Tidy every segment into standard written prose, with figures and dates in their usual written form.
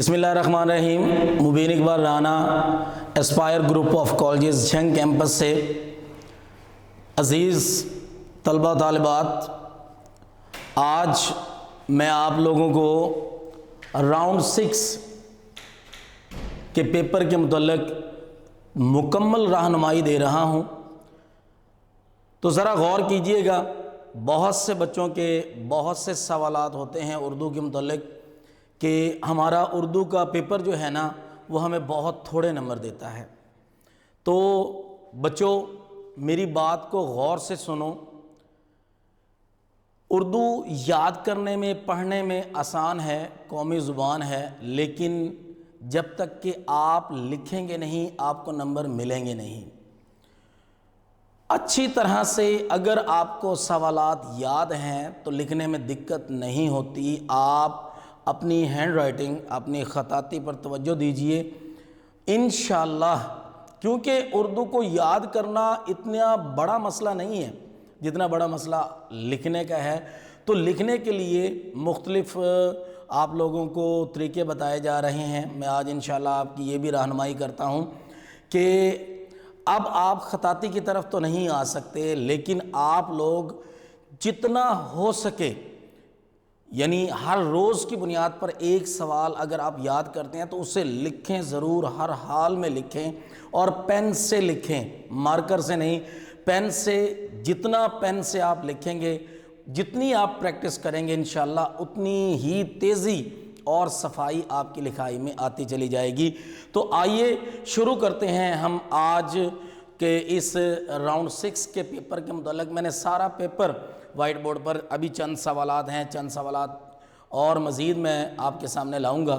بسم اللہ الرحمن الرحیم۔ Mubeen Iqbal Rana Aspire group of colleges Jhang campus سے عزیز طلبہ طالبات، آج میں آپ لوگوں کو راؤنڈ 6 کے پیپر کے متعلق مکمل رہنمائی دے رہا ہوں، تو ذرا غور کیجئے گا۔ بہت سے بچوں کے بہت سے سوالات ہوتے ہیں اردو کے متعلق کہ ہمارا اردو کا پیپر جو ہے نا وہ ہمیں بہت تھوڑے نمبر دیتا ہے۔ تو بچوں میری بات کو غور سے سنو۔ اردو یاد کرنے میں پڑھنے میں آسان ہے، قومی زبان ہے، لیکن جب تک کہ آپ لکھیں گے نہیں آپ کو نمبر ملیں گے نہیں۔ اچھی طرح سے اگر آپ کو سوالات یاد ہیں تو لکھنے میں دقت نہیں ہوتی۔ آپ اپنی ہینڈ رائٹنگ، اپنی خطاطی پر توجہ دیجئے انشاءاللہ، کیونکہ اردو کو یاد کرنا اتنا بڑا مسئلہ نہیں ہے جتنا بڑا مسئلہ لکھنے کا ہے۔ تو لکھنے کے لیے مختلف آپ لوگوں کو طریقے بتائے جا رہے ہیں۔ میں آج انشاءاللہ آپ کی یہ بھی رہنمائی کرتا ہوں کہ اب آپ خطاطی کی طرف تو نہیں آ سکتے، لیکن آپ لوگ جتنا ہو سکے، یعنی ہر روز کی بنیاد پر ایک سوال اگر آپ یاد کرتے ہیں تو اسے لکھیں ضرور، ہر حال میں لکھیں، اور پین سے لکھیں، مارکر سے نہیں، پین سے۔ جتنا پین سے آپ لکھیں گے، جتنی آپ پریکٹس کریں گے انشاءاللہ اتنی ہی تیزی اور صفائی آپ کی لکھائی میں آتی چلی جائے گی۔ تو آئیے شروع کرتے ہیں ہم آج کے اس راؤنڈ 6 کے پیپر کے متعلق۔ میں نے سارا پیپر وائٹ بورڈ پر، ابھی چند سوالات ہیں، چند سوالات اور مزید میں آپ کے سامنے لاؤں گا۔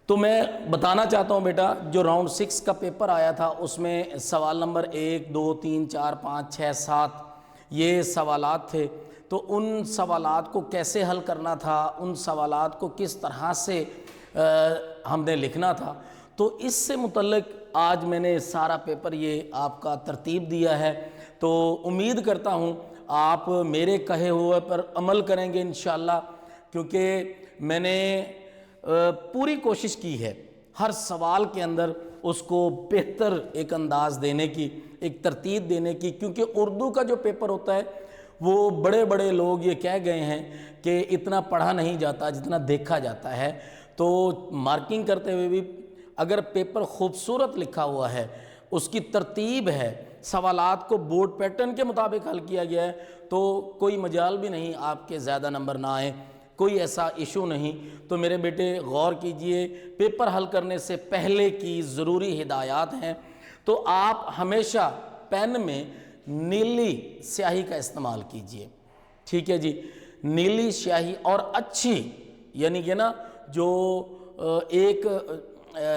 تو میں بتانا چاہتا ہوں بیٹا، جو راؤنڈ 6 کا پیپر آیا تھا اس میں سوال نمبر 1 2 3 4 5 6 7 یہ سوالات تھے۔ تو ان سوالات کو کیسے حل کرنا تھا، ان سوالات کو کس طرح سے ہم نے لکھنا تھا، تو اس سے متعلق آج میں نے سارا پیپر یہ آپ کا ترتیب دیا ہے۔ تو امید کرتا ہوں آپ میرے کہے ہوئے پر عمل کریں گے انشاءاللہ، کیونکہ میں نے پوری کوشش کی ہے ہر سوال کے اندر اس کو بہتر ایک انداز دینے کی، ایک ترتیب دینے کی، کیونکہ اردو کا جو پیپر ہوتا ہے وہ بڑے بڑے لوگ یہ کہہ گئے ہیں کہ اتنا پڑھا نہیں جاتا جتنا دیکھا جاتا ہے۔ تو مارکنگ کرتے ہوئے بھی اگر پیپر خوبصورت لکھا ہوا ہے، اس کی ترتیب ہے، سوالات کو بورڈ پیٹرن کے مطابق حل کیا گیا ہے، تو کوئی مجال بھی نہیں آپ کے زیادہ نمبر نہ آئیں، کوئی ایسا ایشو نہیں۔ تو میرے بیٹے غور کیجئے، پیپر حل کرنے سے پہلے کی ضروری ہدایات ہیں۔ تو آپ ہمیشہ پین میں نیلی سیاہی کا استعمال کیجئے، ٹھیک ہے جی، نیلی سیاہی، اور اچھی، یعنی کہ نا جو ایک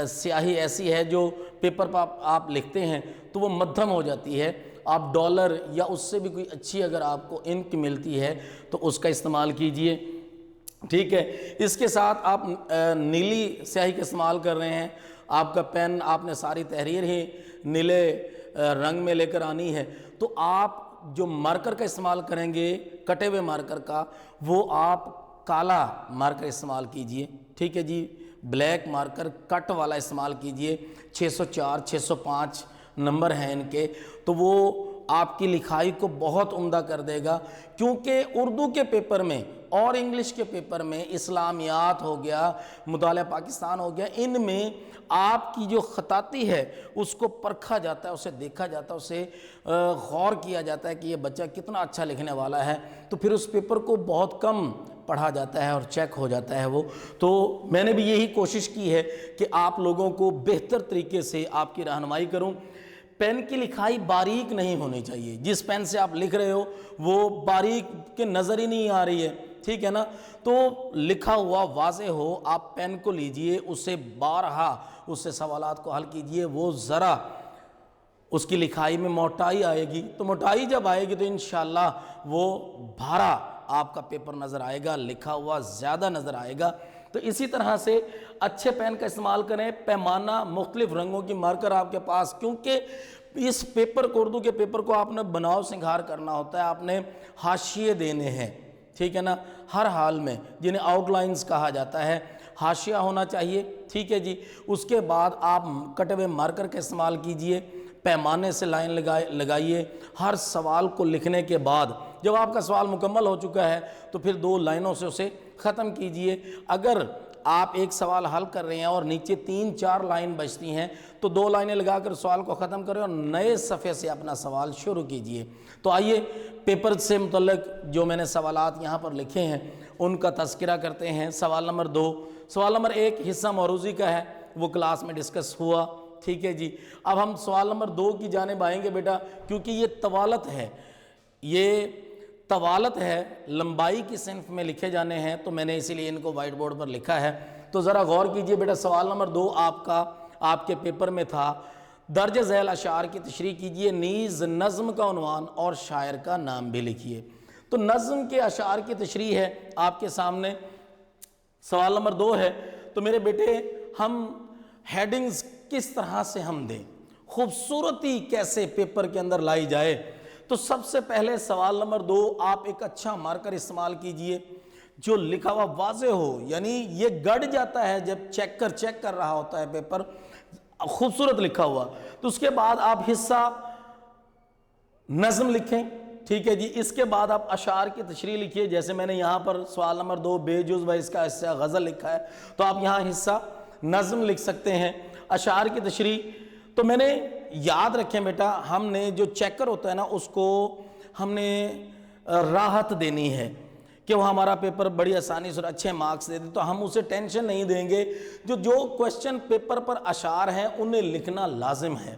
سیاہی ایسی ہے جو پیپر پر آپ لکھتے ہیں تو وہ مدھم ہو جاتی ہے، آپ ڈالر یا اس سے بھی کوئی اچھی اگر آپ کو انک ملتی ہے تو اس کا استعمال کیجئے، ٹھیک ہے۔ اس کے ساتھ آپ نیلی سیاہی کا استعمال کر رہے ہیں، آپ کا پین، آپ نے ساری تحریر ہی نیلے رنگ میں لے کر آنی ہے، تو آپ جو مارکر کا استعمال کریں گے، کٹے ہوئے مارکر کا، وہ آپ کالا مارکر استعمال کیجئے، ٹھیک ہے جی، بلیک مارکر کٹ والا استعمال کیجئے۔ 604 605 نمبر ہیں ان کے، تو وہ آپ کی لکھائی کو بہت عمدہ کر دے گا، کیونکہ اردو کے پیپر میں اور انگلش کے پیپر میں اسلامیات ہو گیا، مطالعہ پاکستان ہو گیا، ان میں آپ کی جو خطاطی ہے اس کو پرکھا جاتا ہے، اسے دیکھا جاتا ہے، اسے غور کیا جاتا ہے کہ یہ بچہ کتنا اچھا لکھنے والا ہے، تو پھر اس پیپر کو بہت کم پڑھا جاتا ہے اور چیک ہو جاتا ہے وہ۔ تو میں نے بھی یہی کوشش کی ہے کہ آپ لوگوں کو بہتر طریقے سے آپ کی رہنمائی کروں۔ پین کی لکھائی باریک نہیں ہونی چاہیے، جس پین سے آپ لکھ رہے ہو وہ باریک کے نظر ہی نہیں آ رہی ہے، ٹھیک ہے نا، تو لکھا ہوا واضح ہو۔ آپ پین کو لیجئے، اسے بارہا اس سے سوالات کو حل کیجئے، وہ ذرا اس کی لکھائی میں موٹائی آئے گی، تو موٹائی جب آئے گی تو انشاءاللہ وہ بھارا آپ کا پیپر نظر آئے گا، لکھا ہوا زیادہ نظر آئے گا۔ تو اسی طرح سے اچھے پین کا استعمال کریں، پیمانہ، مختلف رنگوں کی مارکر آپ کے پاس، کیونکہ اس پیپر کو، اردو کے پیپر کو آپ نے بناؤ سنگھار کرنا ہوتا ہے، آپ نے حاشیے دینے ہیں، ٹھیک ہے نا، ہر حال میں، جنہیں آؤٹ لائنز کہا جاتا ہے، حاشیہ ہونا چاہیے، ٹھیک ہے جی۔ اس کے بعد آپ کٹے ہوئے مارکر کا استعمال کیجئے، پیمانے سے لائن لگائیے۔ ہر سوال کو لکھنے کے بعد جب آپ کا سوال مکمل ہو چکا ہے تو پھر 2 لائنوں سے اسے ختم کیجئے۔ اگر آپ ایک سوال حل کر رہے ہیں اور نیچے 3-4 لائن بچتی ہیں تو 2 لائنیں لگا کر سوال کو ختم کریں اور نئے صفحے سے اپنا سوال شروع کیجئے۔ تو آئیے پیپر سے متعلق جو میں نے سوالات یہاں پر لکھے ہیں ان کا تذکرہ کرتے ہیں۔ سوال نمبر 2، سوال نمبر 1 حصہ موروثی کا ہے، وہ کلاس میں ڈسکس ہوا، ٹھیک ہے جی۔ اب ہم سوال نمبر 2 کی جانب آئیں گے بیٹا، کیونکہ یہ طوالت ہے، یہ طوالت ہے، لمبائی کی صنف میں لکھے جانے ہیں، تو میں نے اسی لیے ان کو وائٹ بورڈ پر لکھا ہے۔ تو ذرا غور کیجئے بیٹا، سوال نمبر 2 آپ کے پیپر میں تھا، درج ذیل اشعار کی تشریح کیجئے، نیز نظم کا عنوان اور شاعر کا نام بھی لکھیے۔ تو نظم کے اشعار کی تشریح ہے آپ کے سامنے، سوال نمبر 2 ہے۔ تو میرے بیٹے ہم ہیڈنگز کس طرح سے ہم دیں، خوبصورتی کیسے پیپر کے اندر لائی جائے، تو سب سے پہلے سوال نمبر 2 آپ ایک اچھا مارکر استعمال کیجئے جو لکھا ہوا واضح ہو، یعنی یہ گڑ جاتا ہے جب چیک کر رہا ہوتا ہے پیپر، خوبصورت لکھا ہوا۔ تو اس کے بعد آپ حصہ نظم لکھیں، ٹھیک ہے جی۔ اس کے بعد آپ اشعار کی تشریح لکھیے، جیسے میں نے یہاں پر سوال نمبر 2 بے جز و اس کا حصہ غزل لکھا ہے، تو آپ یہاں حصہ نظم لکھ سکتے ہیں۔ اشعار کی تشریح تو میں نے یاد رکھیں بیٹا، ہم نے جو چیکر ہوتا ہے نا اس کو ہم نے راحت دینی ہے کہ وہ ہمارا پیپر بڑی آسانی سے اچھے مارکس دے دے، تو ہم اسے ٹینشن نہیں دیں گے۔ جو کوشچن پیپر پر اشعار ہیں انہیں لکھنا لازم ہے۔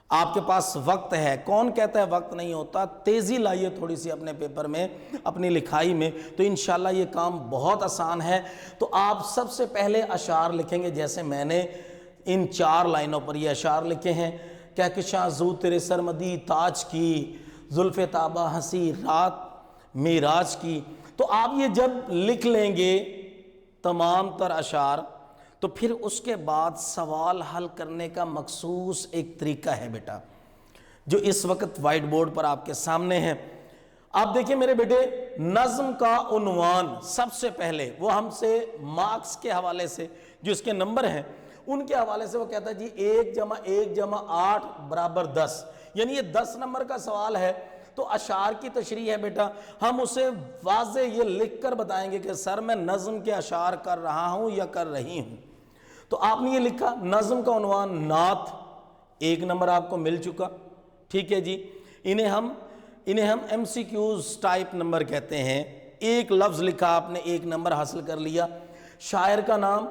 آپ کے پاس وقت ہے، کون کہتا ہے وقت نہیں ہوتا، تیزی لائیے تھوڑی سی اپنے پیپر میں، اپنی لکھائی میں، تو انشاءاللہ یہ کام بہت آسان ہے۔ تو آپ سب سے پہلے اشعار لکھیں گے، جیسے میں نے ان 4 لائنوں پر یہ اشعار لکھے ہیں۔ کہکشاں زو تیرے سرمدی تاج کی، زلف تابہ ہنسی رات معراج کی۔ تو آپ یہ جب لکھ لیں گے تمام تر اشعار، تو پھر اس کے بعد سوال حل کرنے کا مخصوص ایک طریقہ ہے بیٹا، جو اس وقت وائٹ بورڈ پر آپ کے سامنے ہے۔ آپ دیکھیں میرے بیٹے، نظم کا عنوان سب سے پہلے وہ ہم سے مارکس کے حوالے سے جو اس کے نمبر ہیں ان کے حوالے سے وہ کہتا ہے جی 1 + 1 + 8 = 10، یعنی یہ 10 نمبر کا سوال ہے۔ تو اشعار کی تشریح ہے بیٹا، ہم اسے واضح یہ لکھ کر بتائیں گے کہ سر میں نظم کے اشعار کر رہا ہوں یا کر رہی ہوں۔ تو آپ نے یہ لکھا، نظم کا عنوان نعت، 1 نمبر آپ کو مل چکا، ٹھیک ہے جی۔ انہیں ہم MCQs ٹائپ نمبر کہتے ہیں۔ ایک لفظ لکھا آپ نے، 1 نمبر حاصل کر لیا۔ شاعر کا نام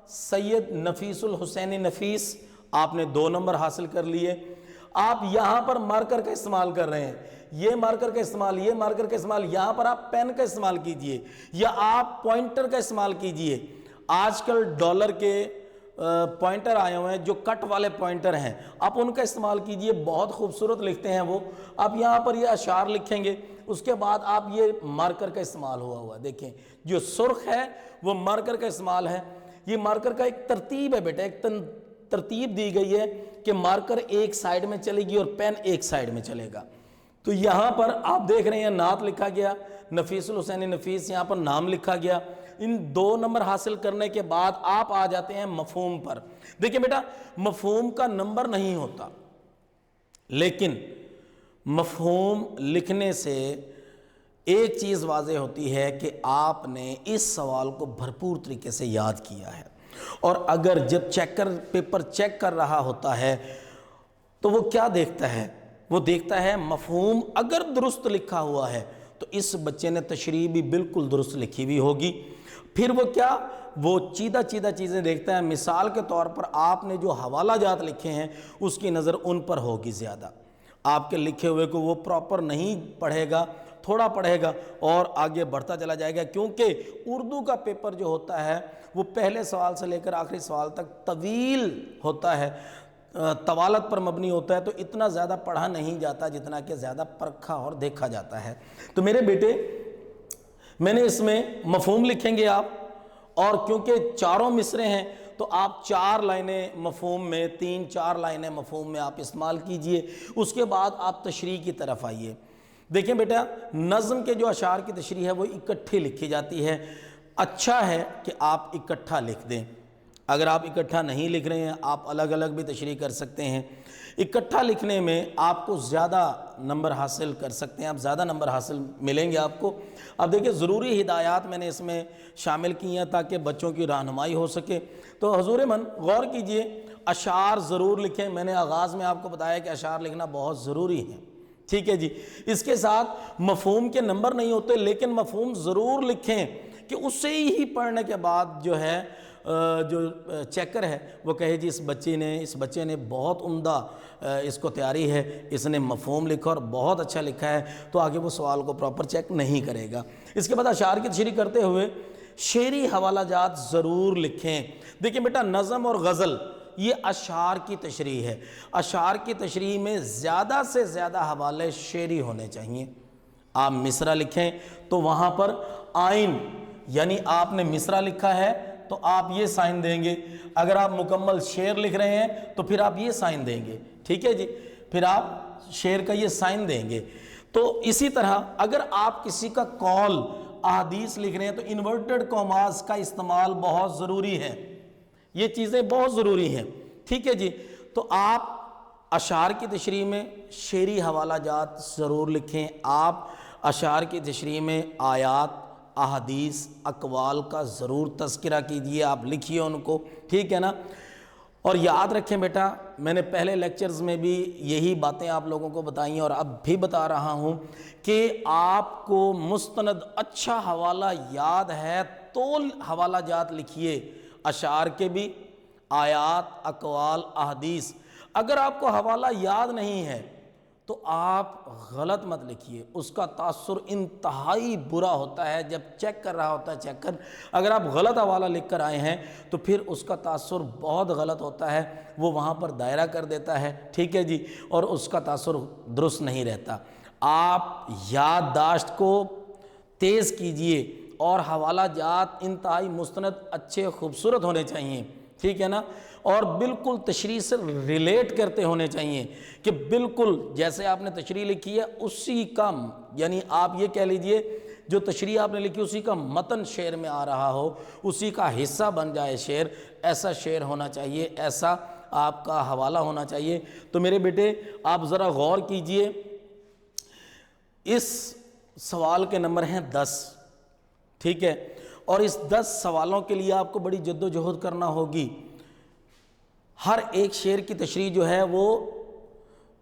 سید نفیس الحسین نفیس، آپ نے 2 نمبر حاصل کر لیے۔ آپ یہاں پر مارکر کا استعمال کر رہے ہیں، یہ مارکر کا استعمال، یہاں پر آپ پین کا استعمال کیجئے یا آپ پوائنٹر کا استعمال کیجئے۔ آج کل ڈالر کے پوائنٹر آئے ہوئے ہیں جو کٹ والے پوائنٹر ہیں، آپ ان کا استعمال کیجئے، بہت خوبصورت لکھتے ہیں وہ۔ آپ یہاں پر یہ اشعار لکھیں گے، اس کے بعد آپ یہ مارکر کا استعمال ہوا دیکھیں، جو سرخ ہے وہ مارکر کا استعمال ہے۔ یہ مارکر کا ایک ترتیب ہے بیٹا، ایک ترتیب دی گئی ہے کہ مارکر ایک سائیڈ میں چلے گی اور پین ایک سائیڈ میں چلے گا۔ تو یہاں پر آپ دیکھ رہے ہیں نعت لکھا گیا، نفیس الحسین نفیس، یہاں پر نام لکھا گیا۔ ان 2 نمبر حاصل کرنے کے بعد آپ آ جاتے ہیں مفہوم پر۔ دیکھیں بیٹا، مفہوم کا نمبر نہیں ہوتا، لیکن مفہوم لکھنے سے ایک چیز واضح ہوتی ہے کہ آپ نے اس سوال کو بھرپور طریقے سے یاد کیا ہے، اور اگر جب پیپر چیک کر رہا ہوتا ہے تو وہ کیا دیکھتا ہے، وہ دیکھتا ہے مفہوم اگر درست لکھا ہوا ہے تو اس بچے نے تشریح بھی بالکل درست لکھی ہوئی ہوگی۔ پھر وہ چیدہ چیزیں دیکھتا ہے۔ مثال کے طور پر آپ نے جو حوالہ جات لکھے ہیں اس کی نظر ان پر ہوگی زیادہ، آپ کے لکھے ہوئے کو وہ پراپر نہیں پڑھے گا، تھوڑا پڑھے گا اور آگے بڑھتا چلا جائے گا، کیونکہ اردو کا پیپر جو ہوتا ہے وہ پہلے سوال سے لے کر آخری سوال تک طویل ہوتا ہے، طوالت پر مبنی ہوتا ہے، تو اتنا زیادہ پڑھا نہیں جاتا جتنا کہ زیادہ پرکھا اور دیکھا جاتا ہے۔ تو میرے بیٹے، میں نے اس میں مفہوم لکھیں گے آپ، اور کیونکہ 4 مصرے ہیں تو آپ 4 لائنیں مفہوم میں، 3-4 لائنیں مفہوم میں آپ استعمال کیجئے۔ اس کے بعد آپ تشریح کی طرف آئیے۔ دیکھیں بیٹا، نظم کے جو اشعار کی تشریح ہے وہ اکٹھی لکھی جاتی ہے۔ اچھا ہے کہ آپ اکٹھا لکھ دیں۔ اگر آپ اکٹھا نہیں لکھ رہے ہیں، آپ الگ الگ بھی تشریح کر سکتے ہیں۔ اکٹھا لکھنے میں آپ کو زیادہ نمبر حاصل کر سکتے ہیں، آپ زیادہ نمبر حاصل ملیں گے آپ کو۔ اب دیکھیں ضروری ہدایات میں نے اس میں شامل کی ہیں تاکہ بچوں کی رہنمائی ہو سکے۔ تو حضور من غور کیجئے، اشعار ضرور لکھیں۔ میں نے آغاز میں آپ کو بتایا کہ اشعار لکھنا بہت ضروری ہے، ٹھیک ہے جی۔ اس کے ساتھ مفہوم کے نمبر نہیں ہوتے، لیکن مفہوم ضرور لکھیں کہ اسے ہی پڑھنے کے بعد جو ہے جو چیکر ہے وہ کہے جی اس بچے نے بہت عمدہ اس کو تیاری ہے، اس نے مفہوم لکھا اور بہت اچھا لکھا ہے، تو آگے وہ سوال کو پراپر چیک نہیں کرے گا۔ اس کے بعد اشعار کی تشریح کرتے ہوئے شعری حوالہ جات ضرور لکھیں۔ دیکھیں بیٹا، نظم اور غزل یہ اشعار کی تشریح ہے۔ اشعار کی تشریح میں زیادہ سے زیادہ حوالے شعری ہونے چاہیے۔ آپ مصرع لکھیں تو وہاں پر آئین، یعنی آپ نے مصرع لکھا ہے تو آپ یہ سائن دیں گے، اگر آپ مکمل شعر لکھ رہے ہیں تو پھر آپ یہ سائن دیں گے، ٹھیک ہے جی، پھر آپ شعر کا یہ سائن دیں گے۔ تو اسی طرح اگر آپ کسی کا قول احادیث لکھ رہے ہیں تو انورٹڈ کاماز کا استعمال بہت ضروری ہے، یہ چیزیں بہت ضروری ہیں، ٹھیک ہے جی۔ تو آپ اشعار کی تشریح میں شعری حوالہ جات ضرور لکھیں۔ آپ اشعار کی تشریح میں آیات، احادیث، اقوال کا ضرور تذکرہ کیجئے، آپ لکھیے ان کو، ٹھیک ہے نا۔ اور یاد رکھیں بیٹا، میں نے پہلے لیکچرز میں بھی یہی باتیں آپ لوگوں کو بتائیں ہیں اور اب بھی بتا رہا ہوں کہ آپ کو مستند اچھا حوالہ یاد ہے تو حوالہ جات لکھیے، اشعار کے بھی، آیات، اقوال، احادیث۔ اگر آپ کو حوالہ یاد نہیں ہے تو آپ غلط مت لکھیے، اس کا تاثر انتہائی برا ہوتا ہے جب چیک کر رہا ہوتا ہے چیکر۔ اگر آپ غلط حوالہ لکھ کر آئے ہیں تو پھر اس کا تاثر بہت غلط ہوتا ہے، وہ وہاں پر دائرہ کر دیتا ہے، ٹھیک ہے جی، اور اس کا تاثر درست نہیں رہتا۔ آپ یادداشت کو تیز کیجئے اور حوالہ جات انتہائی مستند، اچھے، خوبصورت ہونے چاہیے، ٹھیک ہے نا، اور بالکل تشریح سے ریلیٹ کرتے ہونے چاہیے کہ بالکل جیسے آپ نے تشریح لکھی ہے اسی کا، یعنی آپ یہ کہہ لیجئے جو تشریح آپ نے لکھی اسی کا متن شعر میں آ رہا ہو، اسی کا حصہ بن جائے شعر، ایسا شعر ہونا چاہیے، ایسا آپ کا حوالہ ہونا چاہیے۔ تو میرے بیٹے آپ ذرا غور کیجئے، اس سوال کے نمبر ہیں 10، ٹھیک ہے، اور اس 10 سوالوں کے لیے آپ کو بڑی جد و جہد کرنا ہوگی۔ ہر ایک شعر کی تشریح جو ہے وہ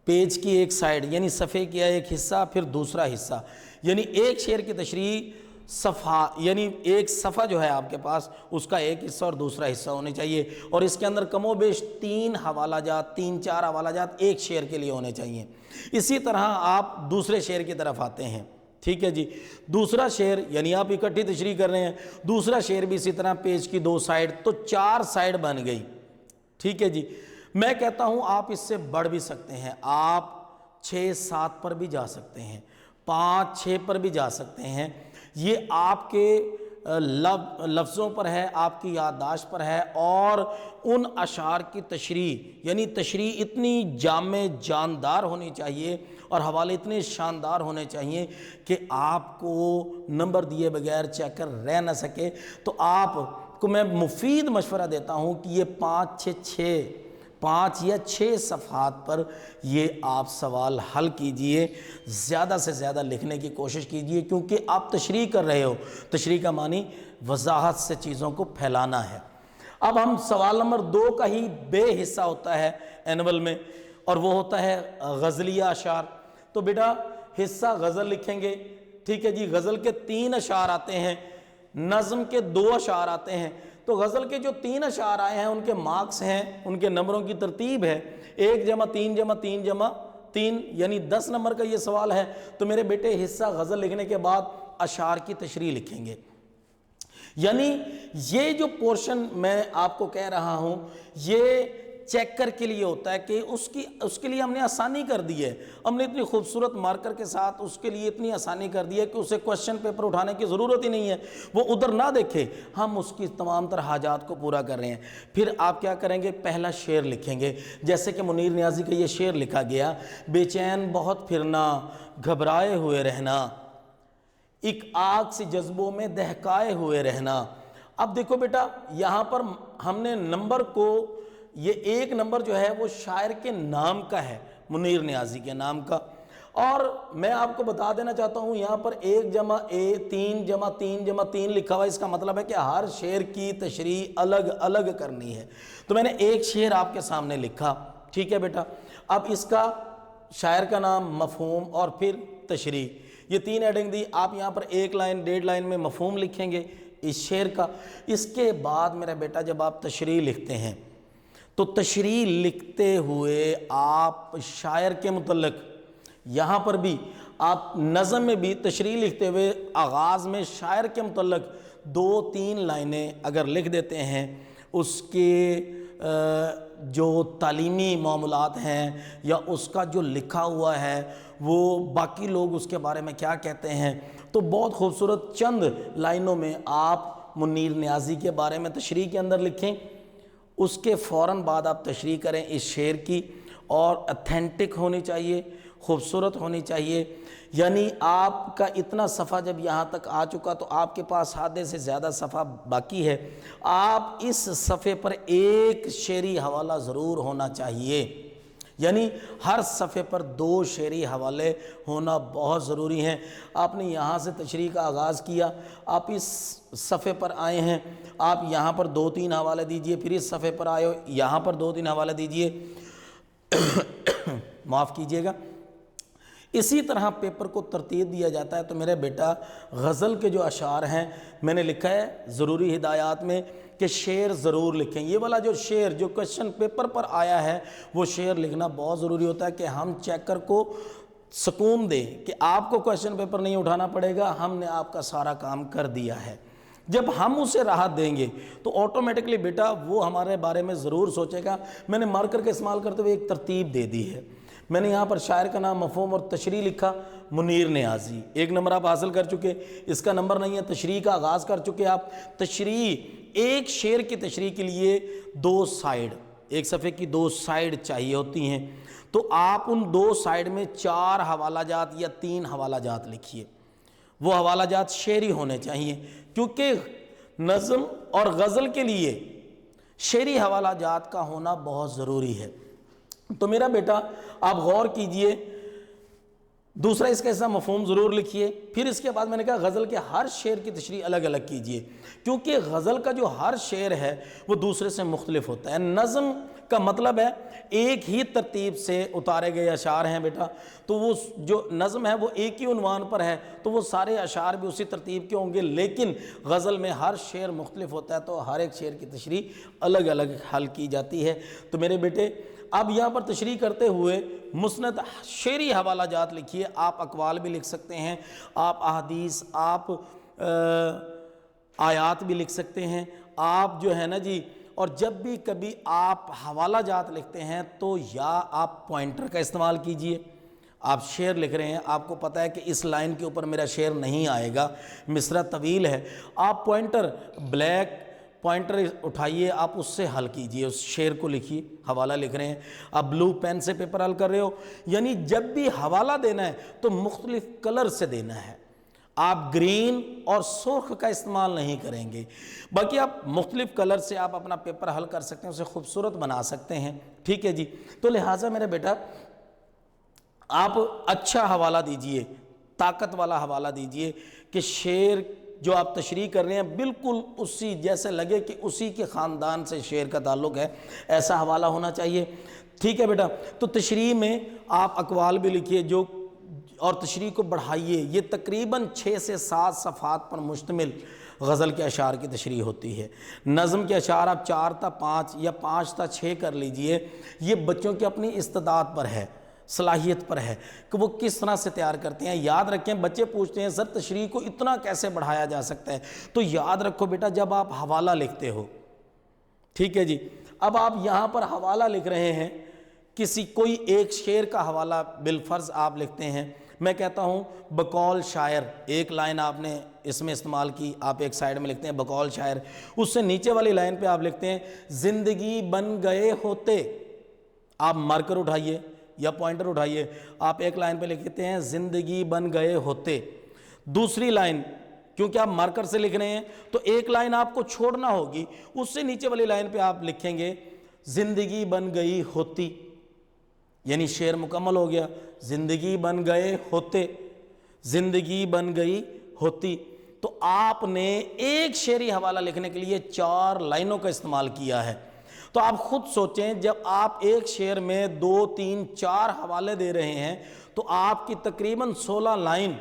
پیج کی ایک سائیڈ، یعنی صفحے کا ایک حصہ، پھر دوسرا حصہ، یعنی ایک شعر کی تشریح صفحہ، یعنی ایک صفحہ جو ہے آپ کے پاس اس کا ایک حصہ اور دوسرا حصہ ہونے چاہیے، اور اس کے اندر کم و بیش 3 حوالہ جات، 3-4 حوالہ جات ایک شعر کے لیے ہونے چاہیے۔ اسی طرح آپ دوسرے شعر کی طرف آتے ہیں، ٹھیک ہے جی، دوسرا شعر، یعنی آپ اکٹھی تشریح کر رہے ہیں، دوسرا شعر بھی اسی طرح پیج کی 2 سائیڈ، تو 4 سائیڈ بن گئی، ٹھیک ہے جی۔ میں کہتا ہوں آپ اس سے بڑھ بھی سکتے ہیں، آپ 6-7 پر بھی جا سکتے ہیں، 5-6 پر بھی جا سکتے ہیں، یہ آپ کے لفظوں پر ہے، آپ کی یادداشت پر ہے، اور ان اشعار کی تشریح، یعنی تشریح اتنی جامع جاندار ہونی چاہیے اور حوالے اتنے شاندار ہونے چاہیے کہ آپ کو نمبر دیے بغیر چیکر رہ نہ سکے۔ تو آپ کو میں مفید مشورہ دیتا ہوں کہ یہ 5 یا 6 صفحات پر یہ آپ سوال حل کیجئے، زیادہ سے زیادہ لکھنے کی کوشش کیجئے، کیونکہ آپ تشریح کر رہے ہو، تشریح کا معنی وضاحت سے چیزوں کو پھیلانا ہے۔ اب ہم سوال نمبر 2 کا ہی بے حصہ ہوتا ہے اینول میں، اور وہ ہوتا ہے غزلیہ اشعار۔ تو بیٹا حصہ غزل لکھیں گے، ٹھیک ہے جی، غزل کے 3 اشعار آتے ہیں، نظم کے 2 اشعار آتے ہیں۔ تو غزل کے جو 3 اشعار آئے ہیں ان کے مارکس ہیں، ان کے نمبروں کی ترتیب ہے 1 + 3 + 3 + 3، یعنی 10 نمبر کا یہ سوال ہے۔ تو میرے بیٹے حصہ غزل لکھنے کے بعد اشعار کی تشریح لکھیں گے، یعنی یہ جو پورشن میں آپ کو کہہ رہا ہوں یہ چیکر کے لیے ہوتا ہے کہ اس کے لیے ہم نے آسانی کر دی ہے، ہم نے اتنی خوبصورت مارکر کے ساتھ اس کے لیے اتنی آسانی کر دی ہے کہ اسے کوشچن پیپر اٹھانے کی ضرورت ہی نہیں ہے، وہ ادھر نہ دیکھے، ہم اس کی تمام تر حاجات کو پورا کر رہے ہیں۔ پھر آپ کیا کریں گے، پہلا شعر لکھیں گے، جیسے کہ منیر نیازی کا یہ شعر لکھا گیا، بے چین بہت پھرنا، گھبرائے ہوئے رہنا، ایک آگ سے جذبوں میں دہکائے ہوئے رہنا۔ اب دیکھو بیٹا یہاں پر ہم نے نمبر کو، یہ ایک نمبر جو ہے وہ شاعر کے نام کا ہے، منیر نیازی کے نام کا، اور میں آپ کو بتا دینا چاہتا ہوں یہاں پر 1 جمع 3 جمع 3 جمع 3 لکھا ہوا ہے، اس کا مطلب ہے کہ ہر شعر کی تشریح الگ الگ کرنی ہے۔ تو میں نے ایک شعر آپ کے سامنے لکھا، ٹھیک ہے بیٹا، اب اس کا شاعر کا نام، مفہوم اور پھر تشریح، یہ 3 ایڈنگ دی۔ آپ یہاں پر 1 لائن 1.5 لائن میں مفہوم لکھیں گے اس شعر کا۔ اس کے بعد میرا بیٹا جب آپ تشریح لکھتے ہیں تو تشریح لکھتے ہوئے آپ شاعر کے متعلق، یہاں پر بھی آپ نظم میں بھی تشریح لکھتے ہوئے آغاز میں شاعر کے متعلق 2-3 لائنیں اگر لکھ دیتے ہیں، اس کے جو تعلیمی معاملات ہیں یا اس کا جو لکھا ہوا ہے وہ باقی لوگ اس کے بارے میں کیا کہتے ہیں، تو بہت خوبصورت چند لائنوں میں آپ منیر نیازی کے بارے میں تشریح کے اندر لکھیں۔ اس کے فوراً بعد آپ تشریح کریں اس شعر کی، اور اتھینٹک ہونی چاہیے، خوبصورت ہونی چاہیے۔ یعنی آپ کا اتنا صفحہ جب یہاں تک آ چکا تو آپ کے پاس آدھے سے زیادہ صفحہ باقی ہے، آپ اس صفحے پر ایک شعری حوالہ ضرور ہونا چاہیے، یعنی ہر صفحے پر 2 شعری حوالے ہونا بہت ضروری ہیں۔ آپ نے یہاں سے تشریح کا آغاز کیا، آپ اس صفحے پر آئے ہیں، آپ یہاں پر 2-3 حوالے دیجئے، پھر اس صفحے پر آئے ہو یہاں پر 2-3 حوالے دیجئے، معاف کیجئے گا۔ اسی طرح پیپر کو ترتیب دیا جاتا ہے۔ تو میرے بیٹا غزل کے جو اشعار ہیں، میں نے لکھا ہے ضروری ہدایات میں کہ شعر ضرور لکھیں۔ یہ والا جو شعر جو کوشچن پیپر پر آیا ہے وہ شعر لکھنا بہت ضروری ہوتا ہے کہ ہم چیکر کو سکون دیں کہ آپ کو کوشچن پیپر نہیں اٹھانا پڑے گا، ہم نے آپ کا سارا کام کر دیا ہے۔ جب ہم اسے راحت دیں گے تو آٹومیٹکلی بیٹا وہ ہمارے بارے میں ضرور سوچے گا۔ میں نے مارکر کا استعمال کرتے ہوئے ایک ترتیب دے دی ہے۔ میں نے یہاں پر شاعر کا نام، مفہوم اور تشریح لکھا، منیر نیازی، 1 نمبر آپ حاصل کر چکے۔ اس کا نمبر نہیں ہے، تشریح کا آغاز کر چکے آپ۔ تشریح، ایک شعر کی تشریح کے لیے 2 سائیڈ، ایک صفحے کی 2 سائیڈ چاہیے ہوتی ہیں، تو آپ ان 2 سائیڈ میں 4 حوالہ جات یا 3 حوالہ جات لکھیے۔ وہ حوالہ جات شعری ہونے چاہیے، کیونکہ نظم اور غزل کے لیے شعری حوالہ جات کا ہونا بہت ضروری ہے۔ تو میرا بیٹا آپ غور کیجئے، دوسرا اس کا حصہ مفہوم ضرور لکھیے۔ پھر اس کے بعد میں نے کہا غزل کے ہر شعر کی تشریح الگ الگ کیجئے، کیونکہ غزل کا جو ہر شعر ہے وہ دوسرے سے مختلف ہوتا ہے۔ نظم کا مطلب ہے ایک ہی ترتیب سے اتارے گئے اشعار ہیں بیٹا، تو وہ جو نظم ہے وہ ایک ہی عنوان پر ہے، تو وہ سارے اشعار بھی اسی ترتیب کے ہوں گے، لیکن غزل میں ہر شعر مختلف ہوتا ہے، تو ہر ایک شعر کی تشریح الگ الگ حل کی جاتی ہے۔ تو میرے بیٹے اب یہاں پر تشریح کرتے ہوئے مسند شعری حوالہ جات لکھیے۔ آپ اقوال بھی لکھ سکتے ہیں، آپ احادیث، آپ آیات بھی لکھ سکتے ہیں، آپ جو ہے نا جی، اور جب بھی کبھی آپ حوالہ جات لکھتے ہیں تو یا آپ پوائنٹر کا استعمال کیجئے۔ آپ شعر لکھ رہے ہیں، آپ کو پتہ ہے کہ اس لائن کے اوپر میرا شعر نہیں آئے گا، مصرع طویل ہے، آپ پوائنٹر، بلیک پوائنٹر اٹھائیے، آپ اس سے حل کیجئے، اس شعر کو لکھیے۔ حوالہ لکھ رہے ہیں، آپ بلو پین سے پیپر حل کر رہے ہو، یعنی جب بھی حوالہ دینا ہے تو مختلف کلر سے دینا ہے، آپ گرین اور سرخ کا استعمال نہیں کریں گے، باقی آپ مختلف کلر سے آپ اپنا پیپر حل کر سکتے ہیں، اسے خوبصورت بنا سکتے ہیں، ٹھیک ہے جی۔ تو لہٰذا میرے بیٹا آپ اچھا حوالہ دیجئے، طاقت والا حوالہ دیجئے کہ شعر جو آپ تشریح کر رہے ہیں بالکل اسی جیسے لگے کہ اسی کے خاندان سے شعر کا تعلق ہے، ایسا حوالہ ہونا چاہیے، ٹھیک ہے بیٹا۔ تو تشریح میں آپ اقوال بھی لکھیے جو، اور تشریح کو بڑھائیے۔ یہ تقریباً 6 سے 7 صفحات پر مشتمل غزل کے اشعار کی تشریح ہوتی ہے۔ نظم کے اشعار آپ 4 تا 5 یا 5 تا 6 کر لیجئے، یہ بچوں کی اپنی استعداد پر ہے، صلاحیت پر ہے کہ وہ کس طرح سے تیار کرتے ہیں۔ یاد رکھیں، بچے پوچھتے ہیں سر تشریح کو اتنا کیسے بڑھایا جا سکتا ہے، تو یاد رکھو بیٹا جب آپ حوالہ لکھتے ہو، ٹھیک ہے جی، اب آپ یہاں پر حوالہ لکھ رہے ہیں، کوئی ایک شعر کا حوالہ بالفرض آپ لکھتے ہیں، میں کہتا ہوں بقول شاعر، 1 لائن آپ نے اس میں استعمال کی، آپ ایک سائیڈ میں لکھتے ہیں بقول شاعر، اس سے نیچے والی لائن پہ آپ لکھتے ہیں زندگی بن گئے ہوتے، آپ مارکر اٹھائیے یا پوائنٹر اٹھائیے، آپ ایک لائن پہ لکھتے ہیں زندگی بن گئے ہوتے، دوسری لائن کیونکہ آپ مارکر سے لکھ رہے ہیں تو ایک لائن آپ کو چھوڑنا ہوگی، اس سے نیچے والی لائن پہ آپ لکھیں گے زندگی بن گئی ہوتی، یعنی شعر مکمل ہو گیا، زندگی بن گئے ہوتے، زندگی بن گئی ہوتی۔ تو آپ نے ایک شعری حوالہ لکھنے کے لیے 4 لائنوں کا استعمال کیا ہے۔ تو آپ خود سوچیں، جب آپ ایک شعر میں 2 3 4 حوالے دے رہے ہیں تو آپ کی تقریباً 16 لائن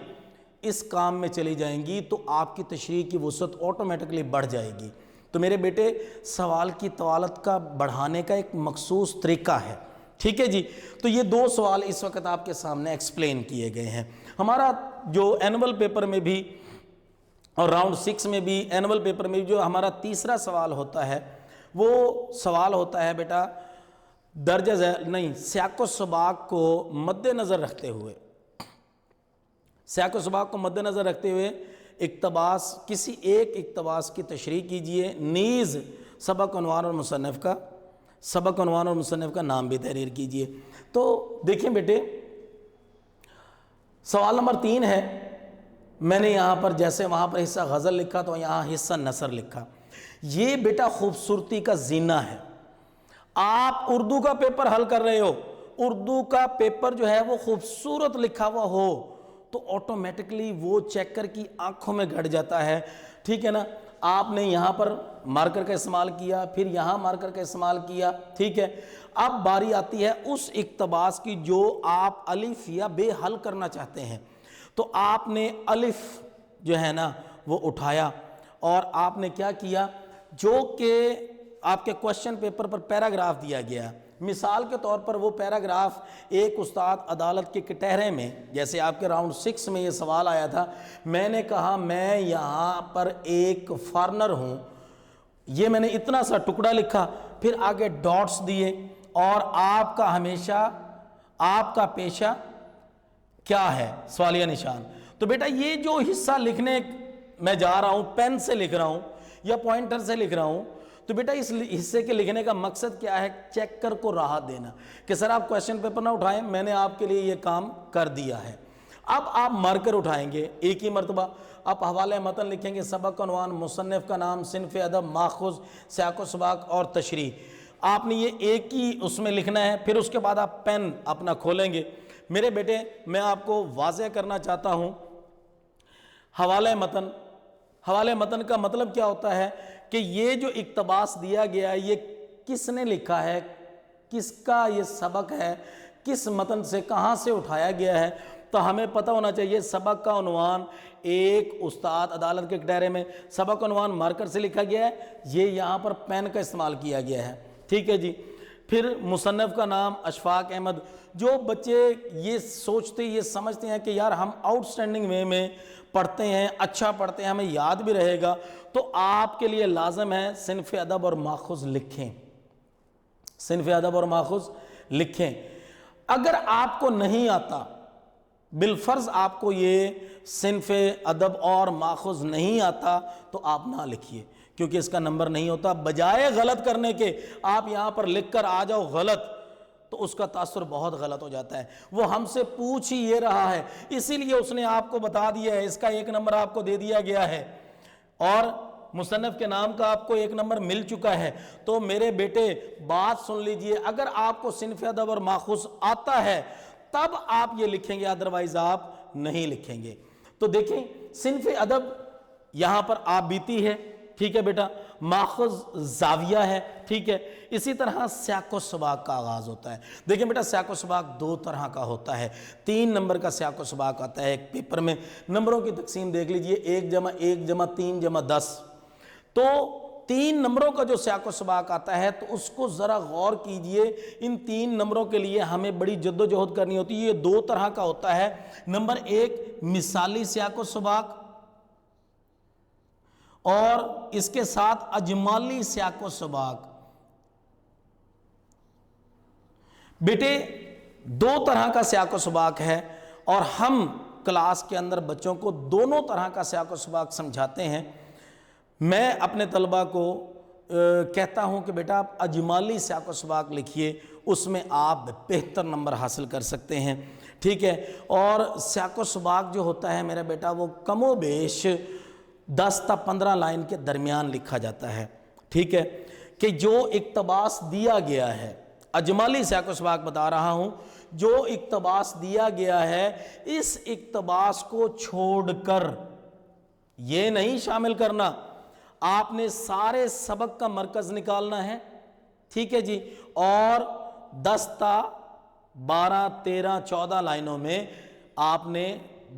اس کام میں چلی جائیں گی، تو آپ کی تشریح کی وسعت آٹومیٹکلی بڑھ جائے گی۔ تو میرے بیٹے، سوال کی طوالت کا بڑھانے کا ایک مخصوص طریقہ ہے، ٹھیک ہے جی۔ تو یہ 2 سوال اس وقت آپ کے سامنے ایکسپلین کیے گئے ہیں۔ ہمارا جو اینول پیپر میں بھی اور راؤنڈ 6 میں بھی، اینول پیپر میں بھی جو ہمارا تیسرا سوال ہوتا ہے، وہ سوال ہوتا ہے بیٹا درجہ ذیل نہیں، سیاق و سباق کو مد نظر رکھتے ہوئے، سیاق و سباق کو مد نظر رکھتے ہوئے اقتباس، کسی ایک اقتباس کی تشریح کیجئے، نیز سبق عنوان اور مصنف کا، سبق عنوان اور مصنف کا نام بھی تحریر کیجئے۔ تو دیکھیں بیٹے، سوال نمبر 3 ہے، میں نے یہاں پر جیسے وہاں پر حصہ غزل لکھا تو یہاں حصہ نثر لکھا۔ یہ بیٹا خوبصورتی کا زینہ ہے۔ آپ اردو کا پیپر حل کر رہے ہو، اردو کا پیپر جو ہے وہ خوبصورت لکھا ہوا ہو تو آٹومیٹکلی وہ چیکر کی آنکھوں میں گھٹ جاتا ہے، ٹھیک ہے نا۔ آپ نے یہاں پر مارکر کا استعمال کیا، پھر یہاں مارکر کا استعمال کیا، ٹھیک ہے۔ اب باری آتی ہے اس اقتباس کی جو آپ الف یا بے حل کرنا چاہتے ہیں، تو آپ نے الف جو ہے نا وہ اٹھایا اور آپ نے کیا کیا، جو کہ آپ کے کوشچن پیپر پر پیراگراف دیا گیا، مثال کے طور پر وہ پیراگراف ایک استاد عدالت کے کٹہرے میں، جیسے آپ کے راؤنڈ 6 میں یہ سوال آیا تھا، میں نے کہا میں یہاں پر ایک فارنر ہوں، یہ میں نے اتنا سا ٹکڑا لکھا، پھر آگے ڈاٹس دیے، اور آپ کا ہمیشہ آپ کا پیشہ کیا ہے، سوالیہ نشان۔ تو بیٹا یہ جو حصہ لکھنے میں جا رہا ہوں، پین سے لکھ رہا ہوں یا پوائنٹر سے لکھ رہا ہوں، تو بیٹا اس حصے کے لکھنے کا مقصد کیا ہے، چیکر کو راحت دینا کہ سر آپ کویسچن پیپر نہ اٹھائیں، میں نے آپ کے لیے یہ کام کر دیا ہے۔ اب آپ مارکر اٹھائیں گے ایک ہی مرتبہ، آپ حوالہ متن لکھیں گے، سبق عنوان، مصنف کا نام، صنف ادب، ماخذ، سیاق و سباق اور تشریح۔ آپ نے یہ ایک ہی اس میں لکھنا ہے، پھر اس کے بعد آپ پین اپنا کھولیں گے۔ میرے بیٹے، میں آپ کو واضح کرنا چاہتا ہوں، حوالہ متن کا مطلب کیا ہوتا ہے کہ یہ جو اقتباس دیا گیا ہے یہ کس نے لکھا ہے، کس کا یہ سبق ہے، کس متن سے کہاں سے اٹھایا گیا ہے، تو ہمیں پتہ ہونا چاہیے۔ سبق کا عنوان ایک استاد عدالت کے کٹہرے میں، سبق عنوان مارکر سے لکھا گیا ہے، یہ یہاں پر پین کا استعمال کیا گیا ہے، ٹھیک ہے جی۔ پھر مصنف کا نام اشفاق احمد۔ جو بچے یہ سوچتے، یہ سمجھتے ہیں کہ یار ہم آؤٹ سٹینڈنگ وے میں پڑھتے ہیں، اچھا پڑھتے ہیں، ہمیں یاد بھی رہے گا، تو آپ کے لیے لازم ہے صنف ادب اور ماخذ لکھیں، صنف ادب اور ماخذ لکھیں۔ اگر آپ کو نہیں آتا، بالفرض آپ کو یہ صنف ادب اور ماخذ نہیں آتا، تو آپ نہ لکھیے، کیونکہ اس کا نمبر نہیں ہوتا۔ بجائے غلط کرنے کے آپ یہاں پر لکھ کر آ جاؤ غلط، تو اس کا تاثر بہت غلط ہو جاتا ہے۔ وہ ہم سے پوچھ ہی یہ رہا ہے، اسی لیے اس نے آپ کو بتا دیا ہے، اس کا 1 نمبر آپ کو دے دیا گیا ہے، اور مصنف کے نام کا آپ کو 1 نمبر مل چکا ہے۔ تو میرے بیٹے بات سن لیجئے، اگر آپ کو صنف ادب اور ماخذ آتا ہے تب آپ یہ لکھیں گے، ادروائز آپ نہیں لکھیں گے۔ تو دیکھیں، صنف ادب یہاں پر آپ بیتی ہے، ٹھیک ہے بیٹا، ماخذ زاویہ ہے، ٹھیک ہے۔ اسی طرح سیاق و سباق کا آغاز ہوتا ہے۔ دیکھیں بیٹا، سیاق و سباق 2 طرح کا ہوتا ہے، 3 نمبر کا سیاق و سباق آتا ہے ایک پیپر میں۔ نمبروں کی تقسیم دیکھ لیجئے، 1 + 1 + 3 + 10۔ تو 3 نمبروں کا جو سیاق و سباق آتا ہے تو اس کو ذرا غور کیجئے۔ ان 3 نمبروں کے لیے ہمیں بڑی جد و جہد کرنی ہوتی ہے۔ یہ 2 طرح کا ہوتا ہے۔ نمبر 1 مثالی سیاق و سباق، اور اس کے ساتھ اجمالی سیاق و سباق۔ بیٹے 2 طرح کا سیاق و سباق ہے، اور ہم کلاس کے اندر بچوں کو دونوں طرح کا سیاق و سباق سمجھاتے ہیں۔ میں اپنے طلبہ کو کہتا ہوں کہ بیٹا آپ اجمالی سیاق و سباق لکھیے، اس میں آپ بہتر نمبر حاصل کر سکتے ہیں، ٹھیک ہے۔ اور سیاق و سباق جو ہوتا ہے میرا بیٹا وہ کم و بیش 10 تا 15 لائن کے درمیان لکھا جاتا ہے، ٹھیک ہے، کہ جو اقتباس دیا گیا ہے، اجمالی سیاق و سباق بتا رہا ہوں، جو اقتباس دیا گیا ہے اس اقتباس کو چھوڑ کر یہ نہیں شامل کرنا، آپ نے سارے سبق کا مرکز نکالنا ہے، ٹھیک ہے جی، اور 10 تا 12 13 14 لائنوں میں آپ نے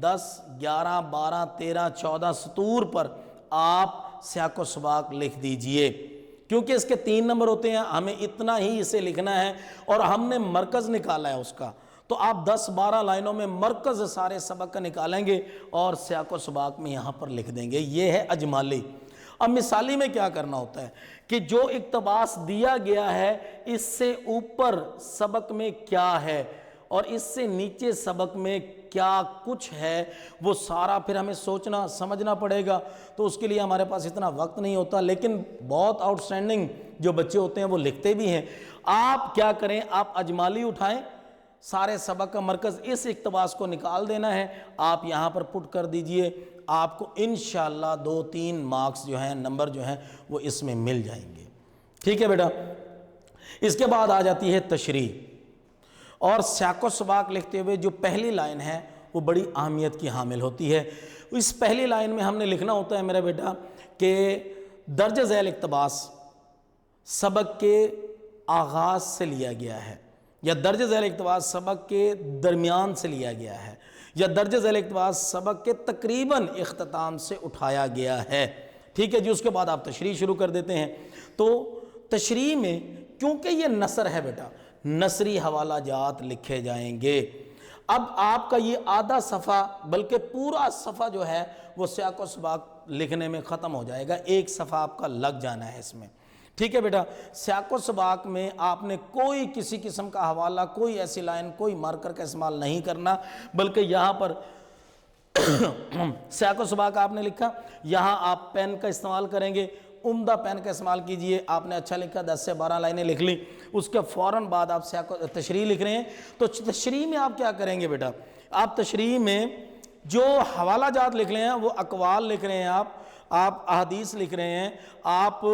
10 11 12 13 14 سطور پر آپ سیاق و سباق لکھ دیجئے، کیونکہ اس کے 3 نمبر ہوتے ہیں، ہمیں اتنا ہی اسے لکھنا ہے اور ہم نے مرکز نکالا ہے اس کا، تو آپ 10 12 لائنوں میں مرکز سارے سبق کا نکالیں گے اور سیاق و سباق میں یہاں پر لکھ دیں گے، یہ ہے اجمالی۔ اب مثالی میں کیا کرنا ہوتا ہے کہ جو اقتباس دیا گیا ہے اس سے اوپر سبق میں کیا ہے اور اس سے نیچے سبق میں کیا کچھ ہے، وہ سارا پھر ہمیں سوچنا سمجھنا پڑے گا، تو اس کے لیے ہمارے پاس اتنا وقت نہیں ہوتا، لیکن بہت آؤٹ اسٹینڈنگ جو بچے ہوتے ہیں وہ لکھتے بھی ہیں۔ آپ کیا کریں، آپ اجمالی اٹھائیں، سارے سبق کا مرکز اس اقتباس کو نکال دینا ہے، آپ یہاں پر پٹ کر دیجئے، آپ کو انشاءاللہ 2-3 مارکس جو ہیں، نمبر جو ہیں وہ اس میں مل جائیں گے، ٹھیک ہے بیٹا۔ اس کے بعد آ جاتی ہے تشریح، اور سیاق و سباق لکھتے ہوئے جو پہلی لائن ہے وہ بڑی اہمیت کی حامل ہوتی ہے۔ اس پہلی لائن میں ہم نے لکھنا ہوتا ہے میرا بیٹا کہ درج ذیل اقتباس سبق کے آغاز سے لیا گیا ہے، یا درج ذیل اقتباس سبق کے درمیان سے لیا گیا ہے، یا درج ذیل اقتباس سبق کے تقریباً اختتام سے اٹھایا گیا ہے، ٹھیک ہے جی۔ اس کے بعد آپ تشریح شروع کر دیتے ہیں۔ تو تشریح میں کیونکہ یہ نثر ہے بیٹا، نثری حوالہ جات لکھے جائیں گے۔ اب آپ کا یہ آدھا صفحہ بلکہ پورا صفحہ جو ہے وہ سیاق و سباق لکھنے میں ختم ہو جائے گا، ایک صفحہ آپ کا لگ جانا ہے اس میں، ٹھیک ہے بیٹا۔ سیاق و سباق میں آپ نے کوئی کسی قسم کا حوالہ، کوئی ایسی لائن، کوئی مارکر کا استعمال نہیں کرنا، بلکہ یہاں پر سیاق و سباق آپ نے لکھا، یہاں آپ پین کا استعمال کریں گے، عمدہ پین کا استعمال کیجئے۔ آپ نے اچھا لکھا، 10 سے 12 لائنیں لکھ لی، اس کے فوراً بعد آپ تشریح لکھ رہے ہیں، تو تشریح میں آپ کیا کریں گے بیٹا، آپ تشریح میں جو حوالہ جات لکھ رہے ہیں وہ اقوال لکھ رہے ہیں، آپ احادیث لکھ رہے ہیں، آپ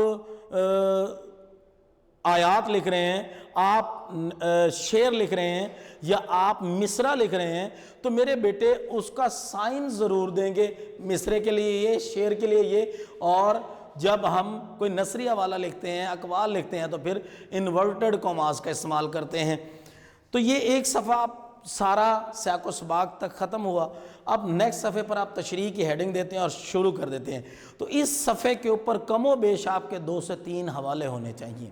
آیات لکھ رہے ہیں، آپ شعر لکھ رہے ہیں، یا آپ مصرع لکھ رہے ہیں، تو میرے بیٹے اس کا سائن ضرور دیں گے، مصرے کے لیے یہ، شعر کے لیے یہ، اور جب ہم کوئی نثری حوالہ لکھتے ہیں، اقوال لکھتے ہیں، تو پھر انورٹڈ کاماز کا استعمال کرتے ہیں۔ تو یہ ایک صفحہ سارا سیاق و سباق تک ختم ہوا۔ اب نیکسٹ صفحے پر آپ تشریح کی ہیڈنگ دیتے ہیں اور شروع کر دیتے ہیں، تو اس صفحے کے اوپر کم و بیش آپ کے 2 سے 3 حوالے ہونے چاہیے،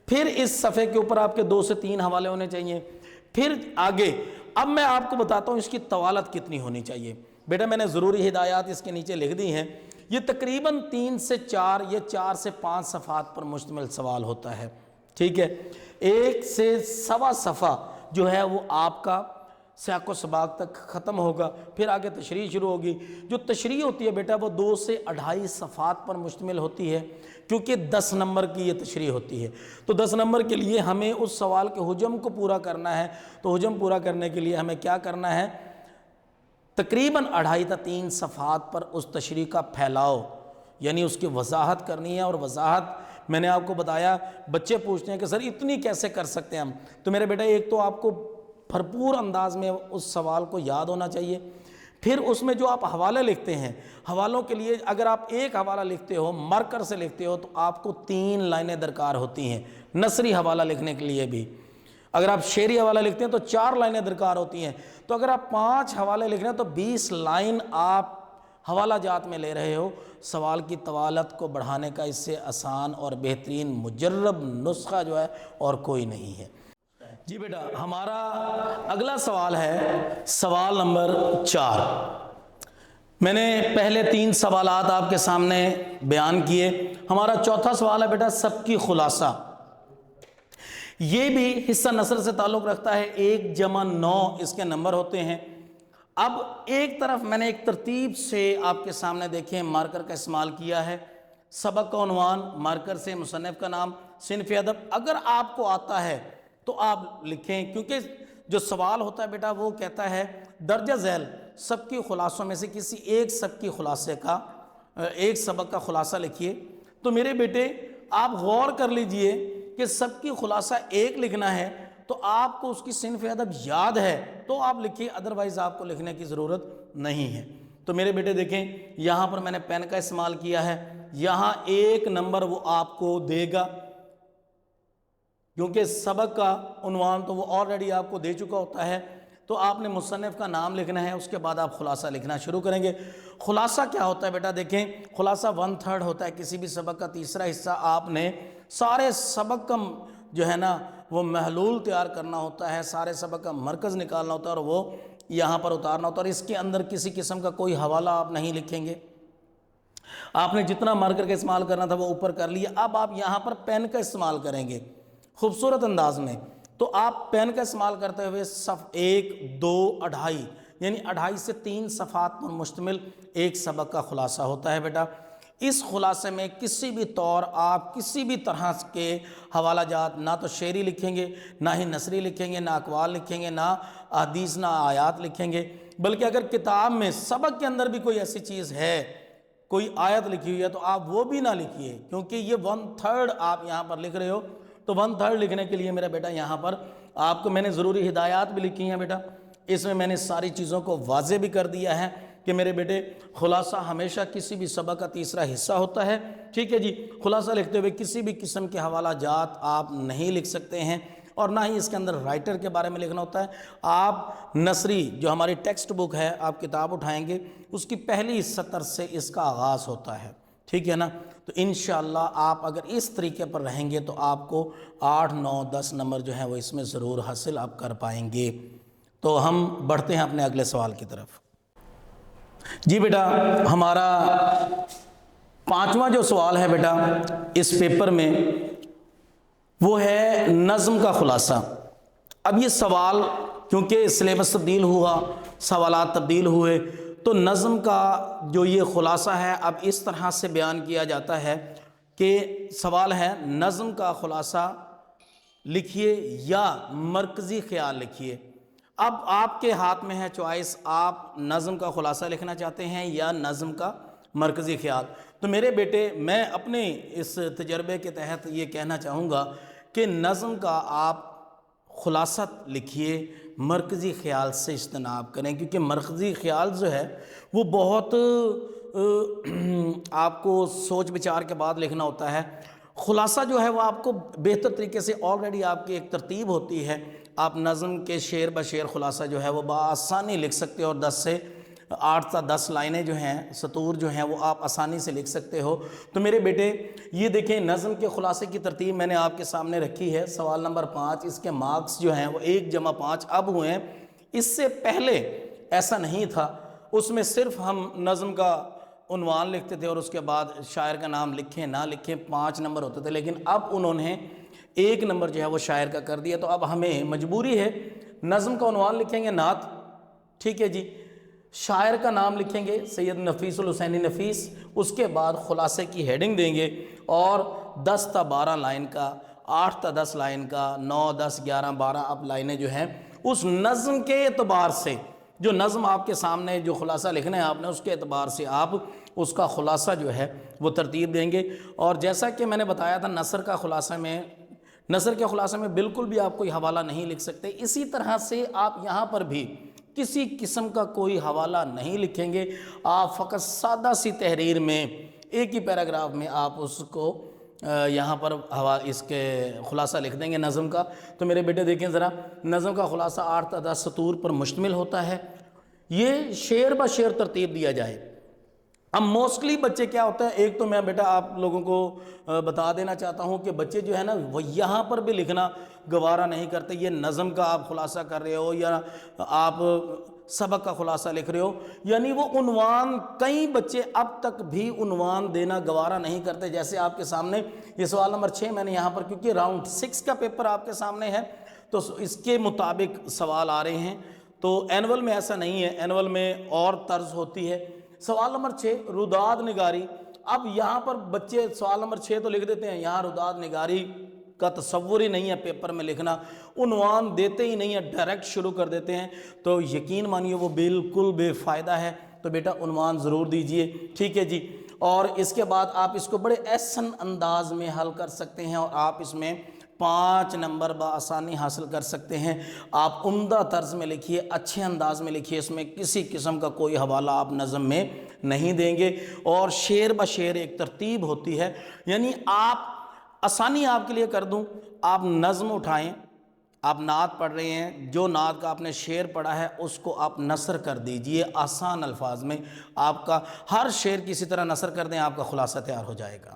پھر اس صفحے کے اوپر آپ کے 2 سے 3 حوالے ہونے چاہیے، پھر آگے۔ اب میں آپ کو بتاتا ہوں اس کی طوالت کتنی ہونی چاہیے بیٹا، میں نے ضروری ہدایات اس کے نیچے لکھ دی ہیں۔ یہ تقریباً 3 سے 4 یا 4 سے 5 صفحات پر مشتمل سوال ہوتا ہے، ٹھیک ہے۔ 1 سے سوا صفحہ جو ہے وہ آپ کا سیاق و سباق تک ختم ہوگا، پھر آگے تشریح شروع ہوگی۔ جو تشریح ہوتی ہے بیٹا وہ 2 سے 2.5 صفحات پر مشتمل ہوتی ہے، کیونکہ 10 نمبر کی یہ تشریح ہوتی ہے، تو 10 نمبر کے لیے ہمیں اس سوال کے حجم کو پورا کرنا ہے، تو حجم پورا کرنے کے لیے ہمیں کیا کرنا ہے، تقریباً 2.5 تا 3 صفحات پر اس تشریح کا پھیلاؤ، یعنی اس کی وضاحت کرنی ہے۔ اور وضاحت میں نے آپ کو بتایا، بچے پوچھتے ہیں کہ سر اتنی کیسے کر سکتے ہیں ہم، تو میرے بیٹا ایک تو آپ کو بھرپور انداز میں اس سوال کو یاد ہونا چاہیے، پھر اس میں جو آپ حوالے لکھتے ہیں، حوالوں کے لیے اگر آپ ایک حوالہ لکھتے ہو، مارکر سے لکھتے ہو، تو آپ کو 3 لائنیں درکار ہوتی ہیں نثری حوالہ لکھنے کے لیے بھی۔ اگر آپ شعری حوالہ لکھتے ہیں تو 4 لائنیں درکار ہوتی ہیں، تو اگر آپ 5 حوالے لکھ رہے ہیں تو 20 لائن آپ حوالہ جات میں لے رہے ہو۔ سوال کی طوالت کو بڑھانے کا اس سے آسان اور بہترین مجرب نسخہ جو ہے اور کوئی نہیں ہے۔ جی بیٹا، ہمارا اگلا سوال ہے سوال نمبر 4۔ میں نے پہلے 3 سوالات آپ کے سامنے بیان کیے، ہمارا چوتھا سوال ہے بیٹا سب کی خلاصہ۔ یہ بھی حصہ نثر سے تعلق رکھتا ہے، 1+9 اس کے نمبر ہوتے ہیں۔ اب ایک طرف میں نے ایک ترتیب سے آپ کے سامنے دیکھیں مارکر کا استعمال کیا ہے، سبق کا عنوان، مارکر سے مصنف کا نام، صنف ادب۔ اگر آپ کو آتا ہے تو آپ لکھیں، کیونکہ جو سوال ہوتا ہے بیٹا وہ کہتا ہے درجہ ذیل سب کی خلاصوں میں سے کسی ایک سب کی خلاصے کا، ایک سبق کا خلاصہ لکھیے۔ تو میرے بیٹے آپ غور کر لیجئے کہ سب کی خلاصہ ایک لکھنا ہے تو آپ کو اس کی صنف ادب یاد ہے تو آپ لکھیے، ادروائز آپ کو لکھنے کی ضرورت نہیں ہے۔ تو میرے بیٹے دیکھیں یہاں پر میں نے پین کا استعمال کیا ہے، یہاں 1 نمبر وہ آپ کو دے گا، کیونکہ سبق کا عنوان تو وہ آلریڈی آپ کو دے چکا ہوتا ہے۔ تو آپ نے مصنف کا نام لکھنا ہے، اس کے بعد آپ خلاصہ لکھنا شروع کریں گے۔ خلاصہ کیا ہوتا ہے بیٹا؟ دیکھیں خلاصہ 1/3 ہوتا ہے، کسی بھی سبق کا تیسرا حصہ آپ نے سارے سبق کا جو ہے نا وہ محلول تیار کرنا ہوتا ہے، سارے سبق کا مرکز نکالنا ہوتا ہے اور وہ یہاں پر اتارنا ہوتا ہے، اور اس کے اندر کسی قسم کا کوئی حوالہ آپ نہیں لکھیں گے۔ آپ نے جتنا مارکر کا استعمال کرنا تھا وہ اوپر کر لیا، اب آپ یہاں پر پین کا استعمال کریں گے خوبصورت انداز میں۔ تو آپ پین کا استعمال کرتے ہوئے 1، 2، 2.5 یعنی 2.5 سے 3 صفحات پر مشتمل ایک سبق کا خلاصہ ہوتا ہے بیٹا۔ اس خلاصے میں کسی بھی طور آپ کسی بھی طرح کے حوالہ جات نہ تو شعری لکھیں گے، نہ ہی نثری لکھیں گے، نہ اقوال لکھیں گے، نہ احادیث، نہ آیات لکھیں گے، بلکہ اگر کتاب میں سبق کے اندر بھی کوئی ایسی چیز ہے، کوئی آیت لکھی ہوئی ہے تو آپ وہ بھی نہ لکھیے، کیونکہ یہ 1/3 آپ یہاں پر لکھ رہے ہو۔ تو 1/3 لکھنے کے لیے میرا بیٹا یہاں پر آپ کو میں نے ضروری ہدایات بھی لکھی ہیں بیٹا، اس میں نے ساری چیزوں کو واضح بھی کر دیا ہے کہ میرے بیٹے خلاصہ ہمیشہ کسی بھی سبق کا تیسرا حصہ ہوتا ہے، ٹھیک ہے جی۔ خلاصہ لکھتے ہوئے کسی بھی قسم کے حوالہ جات آپ نہیں لکھ سکتے ہیں، اور نہ ہی اس کے اندر رائٹر کے بارے میں لکھنا ہوتا ہے۔ آپ نثری جو ہماری ٹیکسٹ بک ہے، آپ کتاب اٹھائیں گے، اس کی پہلی سطر سے اس کا آغاز ہوتا ہے، ٹھیک ہے نا۔ تو انشاءاللہ آپ اگر اس طریقے پر رہیں گے تو آپ کو 8، 9، 10 نمبر جو ہیں وہ اس میں ضرور حاصل آپ کر پائیں گے۔ تو ہم بڑھتے ہیں اپنے اگلے سوال کی طرف۔ جی بیٹا ہمارا 5واں جو سوال ہے بیٹا اس پیپر میں وہ ہے نظم کا خلاصہ۔ اب یہ سوال کیونکہ سلیبس تبدیل ہوا، سوالات تبدیل ہوئے، تو نظم کا جو یہ خلاصہ ہے اب اس طرح سے بیان کیا جاتا ہے کہ سوال ہے نظم کا خلاصہ لکھیے یا مرکزی خیال لکھیے۔ اب آپ کے ہاتھ میں ہے چوائس، آپ نظم کا خلاصہ لکھنا چاہتے ہیں یا نظم کا مرکزی خیال۔ تو میرے بیٹے میں اپنے اس تجربے کے تحت یہ کہنا چاہوں گا کہ نظم کا آپ خلاصہ لکھیے، مرکزی خیال سے اجتناب کریں، کیونکہ مرکزی خیال جو ہے وہ بہت آپ کو سوچ بچار کے بعد لکھنا ہوتا ہے۔ خلاصہ جو ہے وہ آپ کو بہتر طریقے سے آلریڈی آپ کی ایک ترتیب ہوتی ہے، آپ نظم کے شعر بشعر خلاصہ جو ہے وہ بآسانی لکھ سکتے ہو، اور 10 سے 8 تا 10 لائنیں جو ہیں، سطور جو ہیں وہ آپ آسانی سے لکھ سکتے ہو۔ تو میرے بیٹے یہ دیکھیں نظم کے خلاصے کی ترتیب میں نے آپ کے سامنے رکھی ہے۔ سوال نمبر 5 اس کے مارکس جو ہیں وہ 1+5 اب ہوئے ہیں، اس سے پہلے ایسا نہیں تھا، اس میں صرف ہم نظم کا عنوان لکھتے تھے اور اس کے بعد شاعر کا نام لکھیں نہ لکھیں 5 نمبر ہوتے تھے، لیکن اب انہوں نے 1 نمبر جو ہے وہ شاعر کا کر دیا۔ تو اب ہمیں مجبوری ہے نظم کا عنوان لکھیں گے نعت، ٹھیک ہے جی، شاعر کا نام لکھیں گے سید نفیس الحسینی نفیس، اس کے بعد خلاصے کی ہیڈنگ دیں گے اور 10 تا 12 لائن کا، 8 تا 10 لائن کا، 9، 10، 11، 12 اب لائنیں جو ہیں اس نظم کے اعتبار سے، جو نظم آپ کے سامنے جو خلاصہ لکھنا ہے آپ نے اس کے اعتبار سے آپ اس کا خلاصہ جو ہے وہ ترتیب دیں گے۔ اور جیسا کہ میں نے بتایا تھا نثر کے خلاصے میں بالکل بھی آپ کوئی حوالہ نہیں لکھ سکتے، اسی طرح سے آپ یہاں پر بھی کسی قسم کا کوئی حوالہ نہیں لکھیں گے، آپ فقط سادہ سی تحریر میں ایک ہی پیراگراف میں آپ اس کو یہاں پر اس کے خلاصہ لکھ دیں گے نظم کا۔ تو میرے بیٹے دیکھیں ذرا، نظم کا خلاصہ 8 تا 10 سطور پر مشتمل ہوتا ہے، یہ شعر بشعر ترتیب دیا جائے۔ اب موسٹلی بچے کیا ہوتا ہے، ایک تو میں بیٹا آپ لوگوں کو بتا دینا چاہتا ہوں کہ بچے جو ہے نا وہ یہاں پر بھی لکھنا گوارا نہیں کرتے، یہ نظم کا آپ خلاصہ کر رہے ہو یا آپ سبق کا خلاصہ لکھ رہے ہو، یعنی وہ عنوان، کئی بچے اب تک بھی عنوان دینا گوارا نہیں کرتے۔ جیسے آپ کے سامنے یہ سوال نمبر 6 میں نے یہاں پر، کیونکہ راؤنڈ 6 کا پیپر آپ کے سامنے ہے تو اس کے مطابق سوال آ رہے ہیں، تو اینول میں ایسا نہیں ہے، اینول میں اور طرز ہوتی ہے۔ سوال نمبر 6 روداد نگاری، اب یہاں پر بچے سوال نمبر 6 تو لکھ دیتے ہیں، یہاں روداد نگاری کا تصور ہی نہیں ہے پیپر میں لکھنا، عنوان دیتے ہی نہیں ہے، ڈائریکٹ شروع کر دیتے ہیں، تو یقین مانیے وہ بالکل بے فائدہ ہے۔ تو بیٹا عنوان ضرور دیجئے، ٹھیک ہے جی۔ اور اس کے بعد آپ اس کو بڑے احسن انداز میں حل کر سکتے ہیں، اور آپ اس میں 5 نمبر بآسانی حاصل کر سکتے ہیں۔ آپ عمدہ طرز میں لکھیے، اچھے انداز میں لکھیے، اس میں کسی قسم کا کوئی حوالہ آپ نظم میں نہیں دیں گے، اور شعر بشعر ایک ترتیب ہوتی ہے، یعنی آپ آسانی آپ کے لیے کر دوں، آپ نظم اٹھائیں، آپ نعت پڑھ رہے ہیں، جو نعت کا آپ نے شعر پڑھا ہے اس کو آپ نثر کر دیجئے آسان الفاظ میں، آپ کا ہر شعر کسی طرح نثر کر دیں، آپ کا خلاصہ تیار ہو جائے گا۔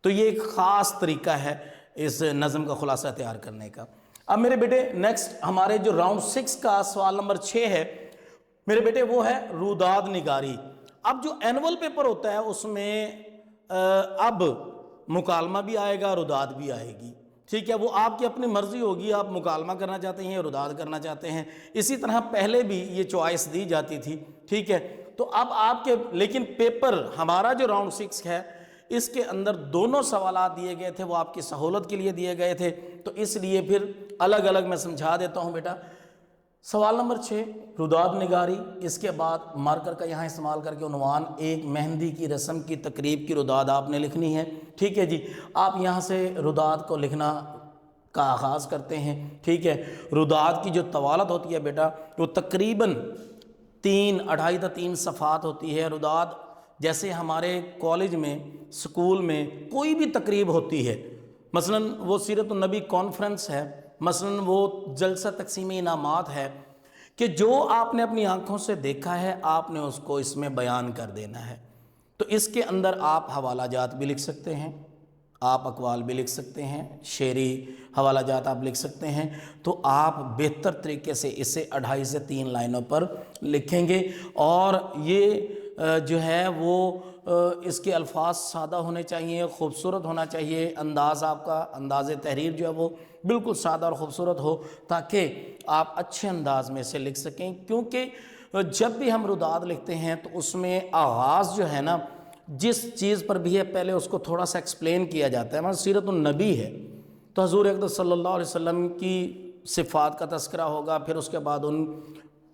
تو یہ ایک خاص طریقہ ہے اس نظم کا خلاصہ تیار کرنے کا۔ اب میرے بیٹے نیکسٹ ہمارے جو راؤنڈ 6 کا سوال نمبر 6 ہے میرے بیٹے، وہ ہے روداد نگاری۔ اب جو اینول پیپر ہوتا ہے اس میں اب مکالمہ بھی آئے گا، روداد بھی آئے گی، ٹھیک ہے، وہ آپ کی اپنی مرضی ہوگی، آپ مکالمہ کرنا چاہتے ہیں، روداد کرنا چاہتے ہیں، اسی طرح پہلے بھی یہ چوائس دی جاتی تھی، ٹھیک ہے۔ تو اب آپ کے لیکن پیپر ہمارا جو راؤنڈ 6 ہے اس کے اندر دونوں سوالات دیے گئے تھے، وہ آپ کی سہولت کے لیے دیے گئے تھے، تو اس لیے پھر الگ الگ میں سمجھا دیتا ہوں بیٹا۔ سوال نمبر 6 روداد نگاری، اس کے بعد مارکر کا یہاں استعمال کر کے عنوان، ایک مہندی کی رسم کی تقریب کی روداد آپ نے لکھنی ہے، ٹھیک ہے جی۔ آپ یہاں سے روداد کو لکھنا کا آغاز کرتے ہیں، ٹھیک ہے۔ روداد کی جو طوالت ہوتی ہے بیٹا وہ تقریباً 2.5 تا 3 صفحات ہوتی ہے۔ روداد جیسے ہمارے کالج میں، سکول میں کوئی بھی تقریب ہوتی ہے، مثلا وہ سیرت النبی کانفرنس ہے، مثلا وہ جلسہ تقسیم انعامات ہے، کہ جو آپ نے اپنی آنکھوں سے دیکھا ہے آپ نے اس کو اس میں بیان کر دینا ہے۔ تو اس کے اندر آپ حوالہ جات بھی لکھ سکتے ہیں، آپ اقوال بھی لکھ سکتے ہیں، شعری حوالہ جات آپ لکھ سکتے ہیں، تو آپ بہتر طریقے سے اسے 2.5 سے 3 لائنوں پر لکھیں گے، اور یہ جو ہے وہ اس کے الفاظ سادہ ہونے چاہیے، خوبصورت ہونا چاہیے، انداز آپ کا انداز تحریر جو ہے وہ بالکل سادہ اور خوبصورت ہو، تاکہ آپ اچھے انداز میں اسے لکھ سکیں، کیونکہ جب بھی ہم روداد لکھتے ہیں تو اس میں آغاز جو ہے نا، جس چیز پر بھی ہے پہلے اس کو تھوڑا سا ایکسپلین کیا جاتا ہے، مثلا سیرت النبی ہے تو حضور اقدس صلی اللہ علیہ وسلم کی صفات کا تذکرہ ہوگا، پھر اس کے بعد ان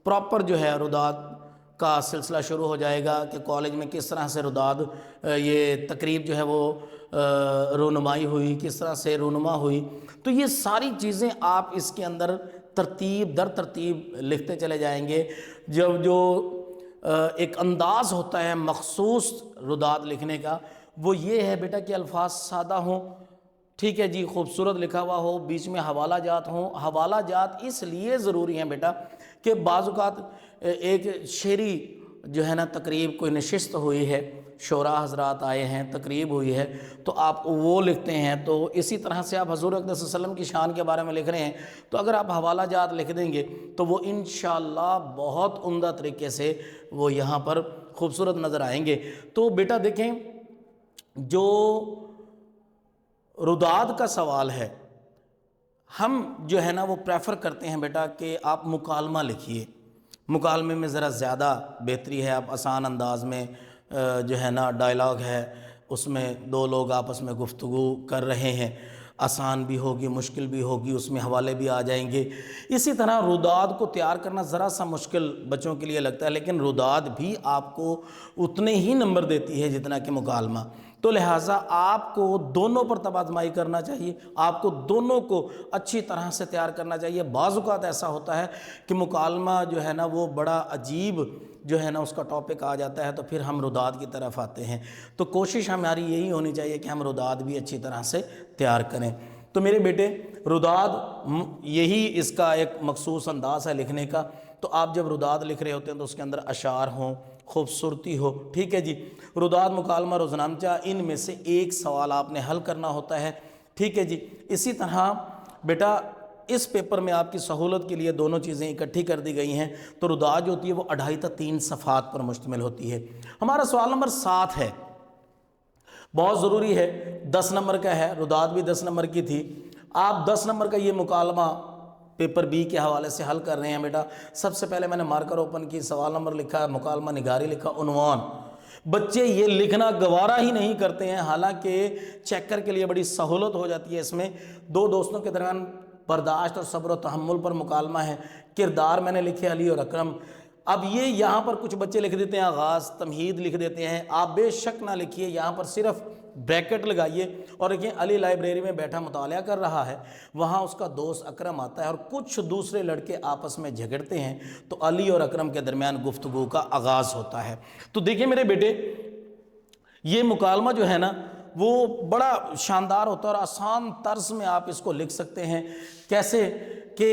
پراپر جو ہے روداد کا سلسلہ شروع ہو جائے گا کہ کالج میں کس طرح سے روداد یہ تقریب جو ہے وہ رونمائی ہوئی، کس طرح سے رونما ہوئی، تو یہ ساری چیزیں آپ اس کے اندر ترتیب در ترتیب لکھتے چلے جائیں گے۔ جب جو ایک انداز ہوتا ہے مخصوص روداد لکھنے کا، وہ یہ ہے بیٹا کہ الفاظ سادہ ہوں، ٹھیک ہے جی، خوبصورت لکھا ہوا ہو، بیچ میں حوالہ جات ہوں۔ حوالہ جات اس لیے ضروری ہیں بیٹا کہ بعض اوقات ایک شعری جو ہے نا تقریب، کوئی نشست ہوئی ہے، شعراء حضرات آئے ہیں، تقریب ہوئی ہے، تو آپ وہ لکھتے ہیں، تو اسی طرح سے آپ حضور اقدس صلی اللہ علیہ وسلم کی شان کے بارے میں لکھ رہے ہیں، تو اگر آپ حوالہ جات لکھ دیں گے تو وہ انشاءاللہ بہت عمدہ طریقے سے وہ یہاں پر خوبصورت نظر آئیں گے۔ تو بیٹا دیکھیں، جو روداد کا سوال ہے، ہم جو ہے نا وہ پریفر کرتے ہیں بیٹا کہ آپ مکالمہ لکھیے، مکالمے میں ذرا زیادہ بہتری ہے، آپ آسان انداز میں جو ہے نا ڈائلاگ ہے، اس میں 2 لوگ آپس میں گفتگو کر رہے ہیں، آسان بھی ہوگی، مشکل بھی ہوگی، اس میں حوالے بھی آ جائیں گے۔ اسی طرح روداد کو تیار کرنا ذرا سا مشکل بچوں کے لیے لگتا ہے، لیکن روداد بھی آپ کو اتنے ہی نمبر دیتی ہے جتنا کہ مکالمہ، تو لہٰذا آپ کو دونوں پر تب آزمائی کرنا چاہیے، آپ کو دونوں کو اچھی طرح سے تیار کرنا چاہیے۔ بعض اوقات ایسا ہوتا ہے کہ مکالمہ جو ہے نا وہ بڑا عجیب جو ہے نا اس کا ٹاپک آ جاتا ہے، تو پھر ہم روداد کی طرف آتے ہیں، تو کوشش ہماری یہی ہونی چاہیے کہ ہم روداد بھی اچھی طرح سے تیار کریں۔ تو میرے بیٹے روداد یہی اس کا ایک مخصوص انداز ہے لکھنے کا، تو آپ جب روداد لکھ رہے ہوتے ہیں تو اس کے اندر اشعار ہوں، خوبصورتی ہو، ٹھیک ہے جی۔ روداد، مکالمہ، روزنامچہ، ان میں سے ایک سوال آپ نے حل کرنا ہوتا ہے، ٹھیک ہے جی۔ اسی طرح بیٹا اس پیپر میں آپ کی سہولت کے لیے دونوں چیزیں اکٹھی کر دی گئی ہیں، تو روداد جو ہوتی ہے وہ 2.5 تا 3 صفحات پر مشتمل ہوتی ہے۔ ہمارا سوال نمبر 7 ہے، بہت ضروری ہے، 10 نمبر کا ہے، روداد بھی 10 نمبر کی تھی۔ آپ 10 نمبر کا یہ مکالمہ پیپر بی کے حوالے سے حل کر رہے ہیں بیٹا۔ سب سے پہلے میں نے مارکر اوپن کی، سوال نمبر لکھا ہے، مکالمہ نگاری لکھا، عنوان بچے یہ لکھنا گوارا ہی نہیں کرتے ہیں، حالانکہ چیکر کے لیے بڑی سہولت ہو جاتی ہے۔ اس میں دو دوستوں کے درمیان برداشت اور صبر و تحمل پر مکالمہ ہے۔ کردار میں نے لکھے علی اور اکرم۔ اب یہ یہاں پر کچھ بچے لکھ دیتے ہیں آغاز، تمہید لکھ دیتے ہیں، آپ بے شک نہ لکھیے، یہاں پر صرف بریکٹ لگائیے اور دیکھیں علی لائبریری میں بیٹھا مطالعہ کر رہا ہے، وہاں اس کا دوست اکرم آتا ہے اور کچھ دوسرے لڑکے آپس میں جھگڑتے ہیں، تو علی اور اکرم کے درمیان گفتگو کا آغاز ہوتا ہے۔ تو دیکھیں میرے بیٹے، یہ مکالمہ جو ہے نا وہ بڑا شاندار ہوتا ہے اور آسان طرز میں آپ اس کو لکھ سکتے ہیں۔ کیسے کہ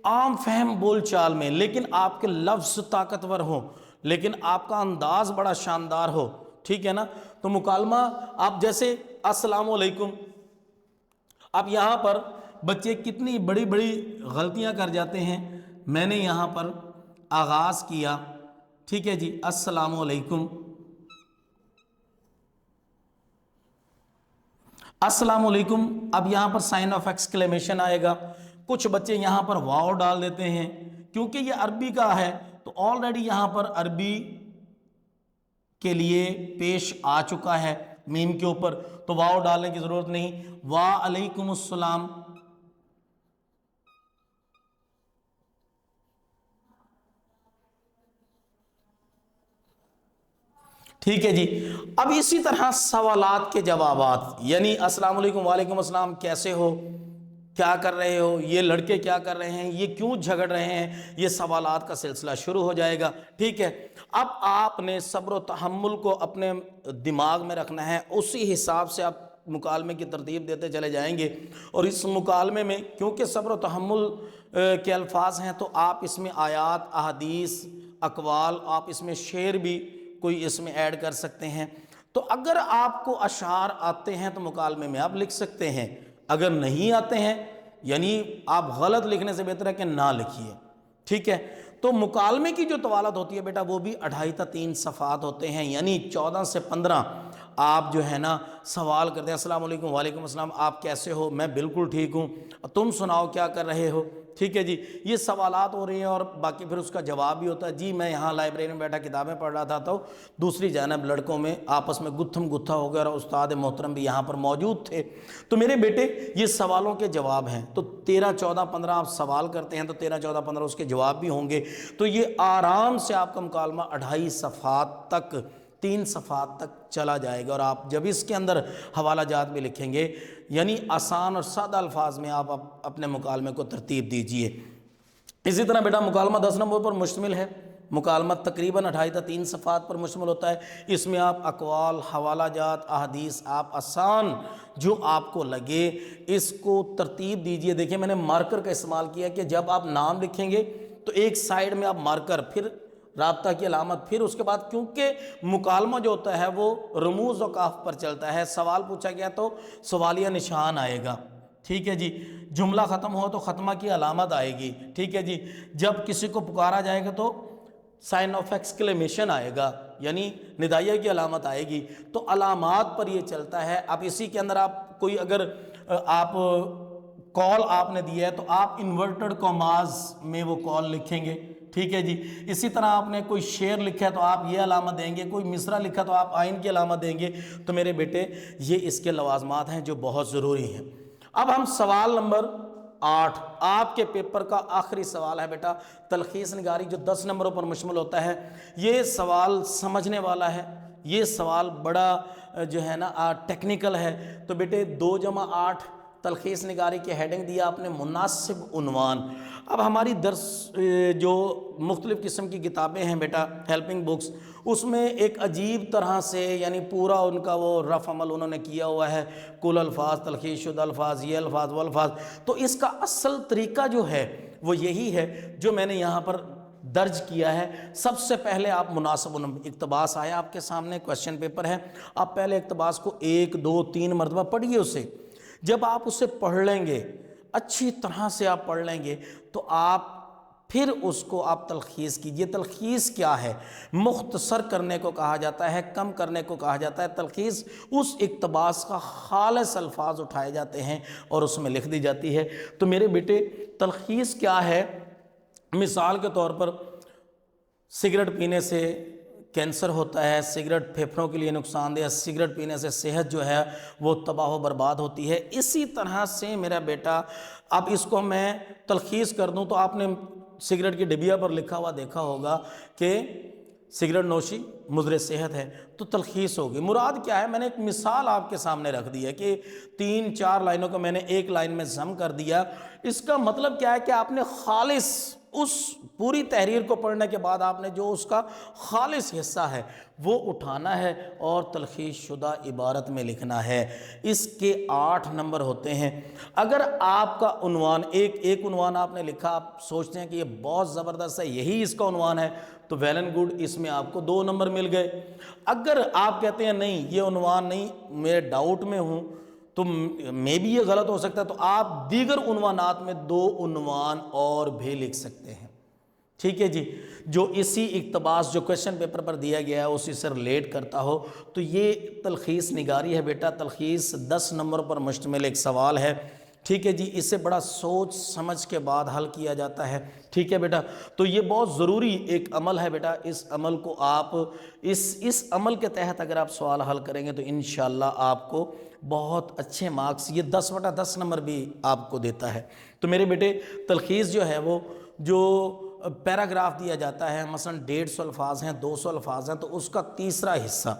عام فہم بول چال میں، لیکن آپ کے لفظ طاقتور ہوں، لیکن آپ کا انداز بڑا شاندار ہو، ٹھیک ہے نا۔ تو مکالمہ آپ جیسے السلام علیکم، اب یہاں پر بچے کتنی بڑی بڑی غلطیاں کر جاتے ہیں۔ میں نے یہاں پر آغاز کیا، ٹھیک ہے جی، السلام علیکم، السلام علیکم، اب یہاں پر سائن آف ایکسکلیمیشن آئے گا۔ کچھ بچے یہاں پر واو ڈال دیتے ہیں، کیونکہ یہ عربی کا ہے تو آلریڈی یہاں پر عربی کے لیے پیش آ چکا ہے میم کے اوپر، تو واو ڈالنے کی ضرورت نہیں۔ وعلیکم السلام، ٹھیک ہے جی۔ اب اسی طرح سوالات کے جوابات، یعنی السلام علیکم، وعلیکم السلام، کیسے ہو، کیا کر رہے ہو، یہ لڑکے کیا کر رہے ہیں، یہ کیوں جھگڑ رہے ہیں، یہ سوالات کا سلسلہ شروع ہو جائے گا، ٹھیک ہے۔ اب آپ نے صبر و تحمل کو اپنے دماغ میں رکھنا ہے، اسی حساب سے آپ مکالمے کی ترتیب دیتے چلے جائیں گے۔ اور اس مکالمے میں کیونکہ صبر و تحمل کے الفاظ ہیں، تو آپ اس میں آیات، احادیث، اقوال، آپ اس میں شعر بھی کوئی اس میں ایڈ کر سکتے ہیں۔ تو اگر آپ کو اشعار آتے ہیں تو مکالمے میں آپ لکھ سکتے ہیں، اگر نہیں آتے ہیں یعنی آپ غلط لکھنے سے بہتر ہے کہ نہ لکھیے، ٹھیک ہے۔ تو مکالمے کی جو طوالت ہوتی ہے بیٹا وہ بھی 2.5 تا 3 صفحات ہوتے ہیں، یعنی 14 سے 15 آپ جو ہے نا سوال کرتے ہیں، السلام علیکم، وعلیکم السلام، آپ کیسے ہو، میں بالکل ٹھیک ہوں، تم سناؤ کیا کر رہے ہو، ٹھیک ہے جی۔ یہ سوالات ہو رہے ہیں اور باقی پھر اس کا جواب بھی ہوتا ہے، جی میں یہاں لائبریری میں بیٹھا کتابیں پڑھ رہا تھا، تو دوسری جانب لڑکوں میں آپس میں گتھم گتھا ہو گیا اور استاد محترم بھی یہاں پر موجود تھے۔ تو میرے بیٹے یہ سوالوں کے جواب ہیں، تو 13 14 15 آپ سوال کرتے ہیں تو 13 14 15 اس کے جواب بھی ہوں گے، تو یہ آرام سے آپ کا مکالمہ 2.5 صفحات تک، 3 صفحات تک چلا جائے گا۔ اور آپ جب اس کے اندر حوالہ جات بھی لکھیں گے، یعنی آسان اور سادہ الفاظ میں آپ اپنے مکالمے کو ترتیب دیجئے۔ اسی طرح بیٹا مکالمہ 10 نمبر پر مشتمل ہے، مکالمہ تقریباً 2.5 تا 3 صفحات پر مشتمل ہوتا ہے۔ اس میں آپ اقوال، حوالہ جات، احادیث، آپ آسان جو آپ کو لگے اس کو ترتیب دیجئے۔ دیکھیں میں نے مارکر کا استعمال کیا کہ جب آپ نام لکھیں گے تو ایک سائیڈ میں آپ مارکر، پھر رابطہ کی علامت، پھر اس کے بعد، کیونکہ مکالمہ جو ہوتا ہے وہ رموز و قاف پر چلتا ہے، سوال پوچھا گیا تو سوالیہ نشان آئے گا، ٹھیک ہے جی۔ جملہ ختم ہو تو ختمہ کی علامت آئے گی، ٹھیک ہے جی۔ جب کسی کو پکارا جائے گا تو سائن آف ایکسکلیمیشن آئے گا، یعنی ندائیہ کی علامت آئے گی، تو علامات پر یہ چلتا ہے۔ اب اسی کے اندر آپ کوئی اگر آپ کال آپ نے دیا ہے تو آپ انورٹڈ کاماز میں وہ کال لکھیں گے، ٹھیک ہے جی۔ اسی طرح آپ نے کوئی شعر لکھا ہے تو آپ یہ علامت دیں گے، کوئی مصرع لکھا تو آپ آئین کی علامت دیں گے۔ تو میرے بیٹے یہ اس کے لوازمات ہیں جو بہت ضروری ہیں۔ اب ہم سوال نمبر 8، آپ کے پیپر کا آخری سوال ہے بیٹا، تلخیص نگاری، جو 10 نمبروں پر مشتمل ہوتا ہے۔ یہ سوال سمجھنے والا ہے، یہ سوال بڑا جو ہے نا ٹیکنیکل ہے۔ تو بیٹے 2+8 تلخیص نگاری کی ہیڈنگ دیا آپ نے مناسب عنوان۔ اب ہماری درس جو مختلف قسم کی کتابیں ہیں بیٹا، ہیلپنگ بکس، اس میں ایک عجیب طرح سے یعنی پورا ان کا وہ رف عمل انہوں نے کیا ہوا ہے، کل الفاظ، تلخیص شدہ الفاظ، یہ الفاظ وہ الفاظ۔ تو اس کا اصل طریقہ جو ہے وہ یہی ہے جو میں نے یہاں پر درج کیا ہے۔ سب سے پہلے آپ مناسب اقتباس آیا آپ کے سامنے، کویسچن پیپر ہے، آپ پہلے اقتباس کو 1 2 3 مرتبہ پڑھیے اسے۔ جب آپ اسے پڑھ لیں گے، اچھی طرح سے آپ پڑھ لیں گے، تو آپ پھر اس کو آپ تلخیص کیجئے۔ تلخیص کیا ہے؟ مختصر کرنے کو کہا جاتا ہے، کم کرنے کو کہا جاتا ہے۔ تلخیص اس اقتباس کا خالص الفاظ اٹھائے جاتے ہیں اور اس میں لکھ دی جاتی ہے۔ تو میرے بیٹے تلخیص کیا ہے؟ مثال کے طور پر سگریٹ پینے سے کینسر ہوتا ہے، سگریٹ پھیپھڑوں کے لیے نقصان دہ، سگریٹ پینے سے صحت جو ہے وہ تباہ و برباد ہوتی ہے۔ اسی طرح سے میرا بیٹا، اب اس کو میں تلخیص کر دوں تو آپ نے سگریٹ کی ڈبیا پر لکھا ہوا دیکھا ہوگا کہ سگریٹ نوشی مضر صحت ہے، تو تلخیص ہوگی۔ مراد کیا ہے؟ میں نے ایک مثال آپ کے سامنے رکھ دی ہے کہ 3-4 لائنوں کو میں نے ایک لائن میں ضم کر دیا۔ اس کا مطلب کیا ہے کہ آپ نے خالص اس پوری تحریر کو پڑھنے کے بعد آپ نے جو اس کا خالص حصہ ہے وہ اٹھانا ہے اور تلخیص شدہ عبارت میں لکھنا ہے۔ اس کے 8 نمبر ہوتے ہیں۔ اگر آپ کا عنوان ایک عنوان آپ نے لکھا، آپ سوچتے ہیں کہ یہ بہت زبردست ہے، یہی اس کا عنوان ہے، تو ویل اینڈ گڈ، اس میں آپ کو 2 نمبر مل گئے۔ اگر آپ کہتے ہیں نہیں یہ عنوان نہیں، میں ڈاؤٹ میں ہوں، تو میں بھی یہ غلط ہو سکتا ہے، تو آپ دیگر عنوانات میں 2 عنوان اور بھی لکھ سکتے ہیں۔ ٹھیک ہے جی، جو اسی اقتباس جو کویشچن پیپر پر دیا گیا ہے اسی سے ریلیٹ کرتا ہو۔ تو یہ تلخیص نگاری ہے بیٹا، تلخیص 10 نمبر پر مشتمل ایک سوال ہے۔ ٹھیک ہے جی، اسے بڑا سوچ سمجھ کے بعد حل کیا جاتا ہے۔ ٹھیک ہے بیٹا، تو یہ بہت ضروری ایک عمل ہے بیٹا۔ اس عمل کو آپ اس عمل کے تحت اگر آپ سوال حل کریں گے تو انشاءاللہ آپ کو بہت اچھے مارکس، یہ 10/10 نمبر بھی آپ کو دیتا ہے۔ تو میرے بیٹے تلخیص جو ہے وہ جو پیراگراف دیا جاتا ہے، مثلا 150 الفاظ ہیں، 200 الفاظ ہیں، تو اس کا تیسرا حصہ،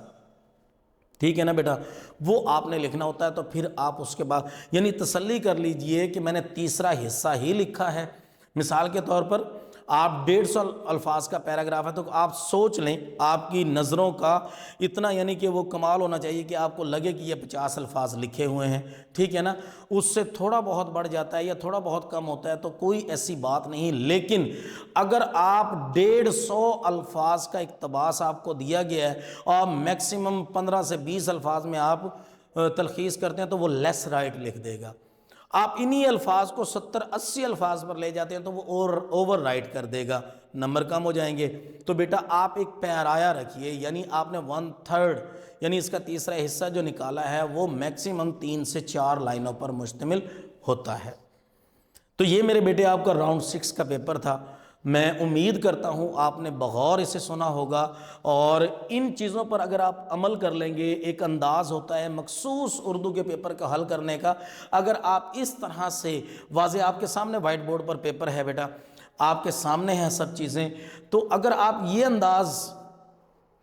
ٹھیک ہے نا بیٹا، وہ آپ نے لکھنا ہوتا ہے۔ تو پھر آپ اس کے بعد یعنی تسلی کر لیجئے کہ میں نے تیسرا حصہ ہی لکھا ہے۔ مثال کے طور پر آپ 150 الفاظ کا پیراگراف ہے تو آپ سوچ لیں، آپ کی نظروں کا اتنا یعنی کہ وہ کمال ہونا چاہیے کہ آپ کو لگے کہ یہ 50 الفاظ لکھے ہوئے ہیں، ٹھیک ہے نا۔ اس سے تھوڑا بہت بڑھ جاتا ہے یا تھوڑا بہت کم ہوتا ہے تو کوئی ایسی بات نہیں، لیکن اگر آپ 150 الفاظ کا اقتباس آپ کو دیا گیا ہے اور میکسیمم 15 سے 20 الفاظ میں آپ تلخیص کرتے ہیں تو وہ لیس رائٹ لکھ دے گا۔ آپ انہی الفاظ کو 70-80 الفاظ پر لے جاتے ہیں تو وہ اوور رائٹ کر دے گا، نمبر کم ہو جائیں گے۔ تو بیٹا آپ ایک پیرایا رکھیے، یعنی آپ نے 1/3 یعنی اس کا تیسرا حصہ جو نکالا ہے وہ میکسیمم 3 سے 4 لائنوں پر مشتمل ہوتا ہے۔ تو یہ میرے بیٹے آپ کا راؤنڈ 6 کا پیپر تھا۔ میں امید کرتا ہوں آپ نے بغور اسے سنا ہوگا، اور ان چیزوں پر اگر آپ عمل کر لیں گے، ایک انداز ہوتا ہے مخصوص اردو کے پیپر کا حل کرنے کا، اگر آپ اس طرح سے واضح، آپ کے سامنے وائٹ بورڈ پر پیپر ہے بیٹا، آپ کے سامنے ہیں سب چیزیں، تو اگر آپ یہ انداز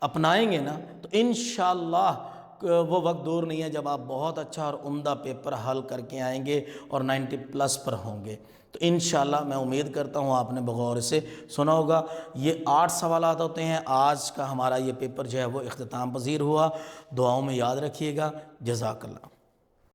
اپنائیں گے نا تو انشاءاللہ وہ وقت دور نہیں ہے جب آپ بہت اچھا اور عمدہ پیپر حل کر کے آئیں گے اور 90+ پر ہوں گے۔ تو انشاءاللہ میں امید کرتا ہوں آپ نے بغور سے سنا ہوگا۔ یہ 8 سوالات ہوتے ہیں۔ آج کا ہمارا یہ پیپر جو ہے وہ اختتام پذیر ہوا۔ دعاؤں میں یاد رکھیے گا۔ جزاک اللہ۔